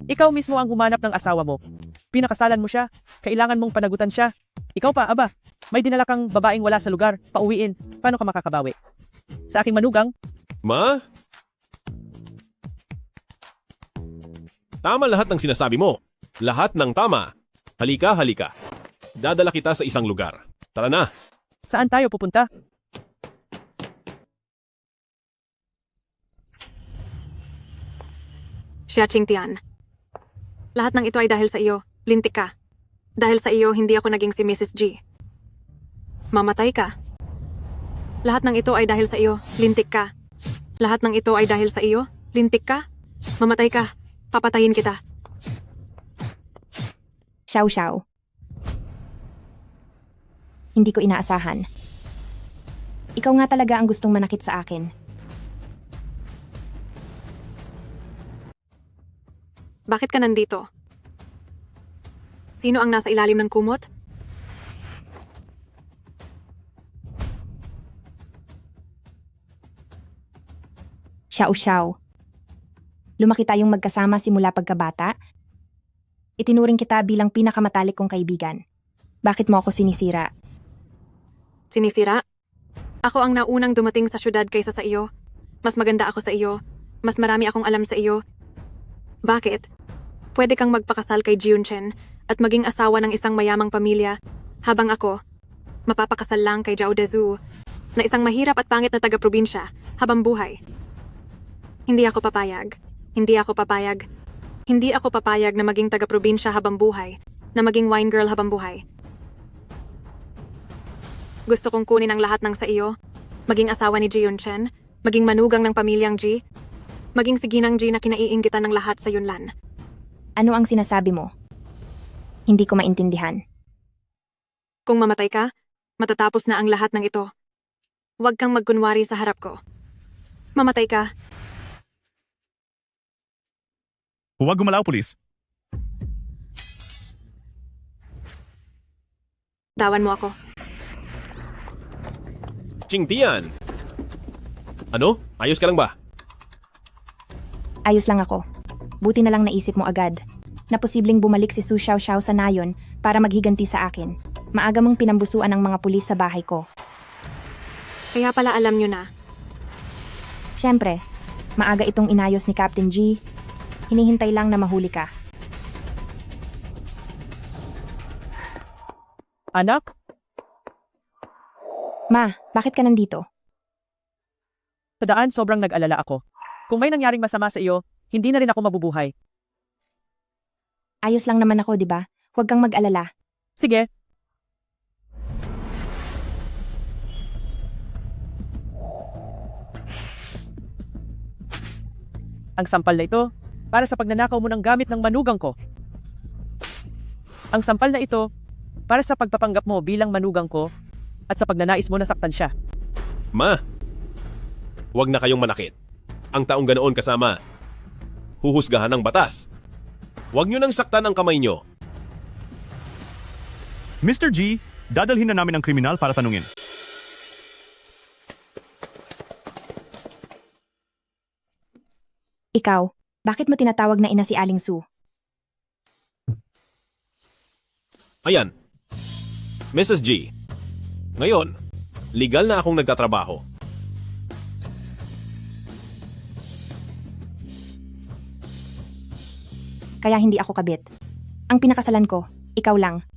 Ikaw mismo ang humanap ng asawa mo. Pinakasalan mo siya. Kailangan mong panagutan siya. Ikaw pa, aba. May dinala kang babaeng wala sa lugar. Pauwiin. Paano ka makakabawi? Sa aking manugang? Ma? Tama lahat ng sinasabi mo. Lahat ng tama. Halika, halika. Dadala kita sa isang lugar. Tara na. Saan tayo pupunta? Xia Qingtian. Lahat ng ito ay dahil sa iyo. Lintik ka. Dahil sa iyo, hindi ako naging si Mrs. G. Mamatay ka. Lahat ng ito ay dahil sa iyo. Lintik ka. Lahat ng ito ay dahil sa iyo. Lintik ka. Mamatay ka. Papatayin kita. Xiao Xiao. Hindi ko inaasahan. Ikaw nga talaga ang gustong manakit sa akin. Bakit ka nandito? Sino ang nasa ilalim ng kumot? Xiao Xiao. Lumaki tayong magkasama simula pagkabata. Itinuring kita bilang pinakamatalik kong kaibigan. Bakit mo ako sinisira? Sinisira? Ako ang naunang dumating sa syudad kaysa sa iyo. Mas maganda ako sa iyo. Mas marami akong alam sa iyo. Bakit? Pwede kang magpakasal kay Jiunchen at maging asawa ng isang mayamang pamilya, habang ako, mapapakasal lang kay Zhao Dezu, na isang mahirap at pangit na taga-probinsya, habang buhay. Hindi ako papayag. Hindi ako papayag. Hindi ako papayag na maging taga-probinsya habang buhay, na maging wine girl habang buhay. Gusto kong kunin ang lahat ng sa iyo, maging asawa ni Jiunchen, maging manugang ng pamilyang Ji, maging si Ginang Ji na kinaiinggitan ng lahat sa Yunlan. Ano ang sinasabi mo? Hindi ko maintindihan. Kung mamatay ka, matatapos na ang lahat ng ito. Huwag kang magkunwari sa harap ko. Mamatay ka. Huwag gumalaw, pulis. Tawan mo ako. Ching Tian! Ano? Ayos ka lang ba? Ayos lang ako. Buti na lang naisip mo agad na posibleng bumalik si Su Xiao Xiao sa nayon para maghiganti sa akin. Maaga mong pinambusuan ng mga pulis sa bahay ko. Kaya pala alam nyo na. Siyempre, maaga itong inayos ni Captain G. Hinihintay lang na mahuli ka. Anak? Ma, bakit ka nandito? Sa daan sobrang nag-alala ako. Kung may nangyaring masama sa iyo, hindi na rin ako mabubuhay. Ayos lang naman ako, di ba? Huwag kang mag-alala. Sige. Ang sampal na ito, para sa pagnanakaw mo ng gamit ng manugang ko. Ang sampal na ito, para sa pagpapanggap mo bilang manugang ko at sa pagnanais mo na saktan siya. Ma! Huwag na kayong manakit. Ang taong ganoon kasama, huhusgahan ng batas. Huwag nyo nang saktan ang kamay nyo. Mr. G, dadalhin na namin ang kriminal para tanungin. Ikaw, bakit mo tinatawag na ina si Aling Su? Ayan. Mrs. G, ngayon, legal na akong nagtatrabaho. Kaya hindi ako kabit. Ang pinakasalan ko, ikaw lang.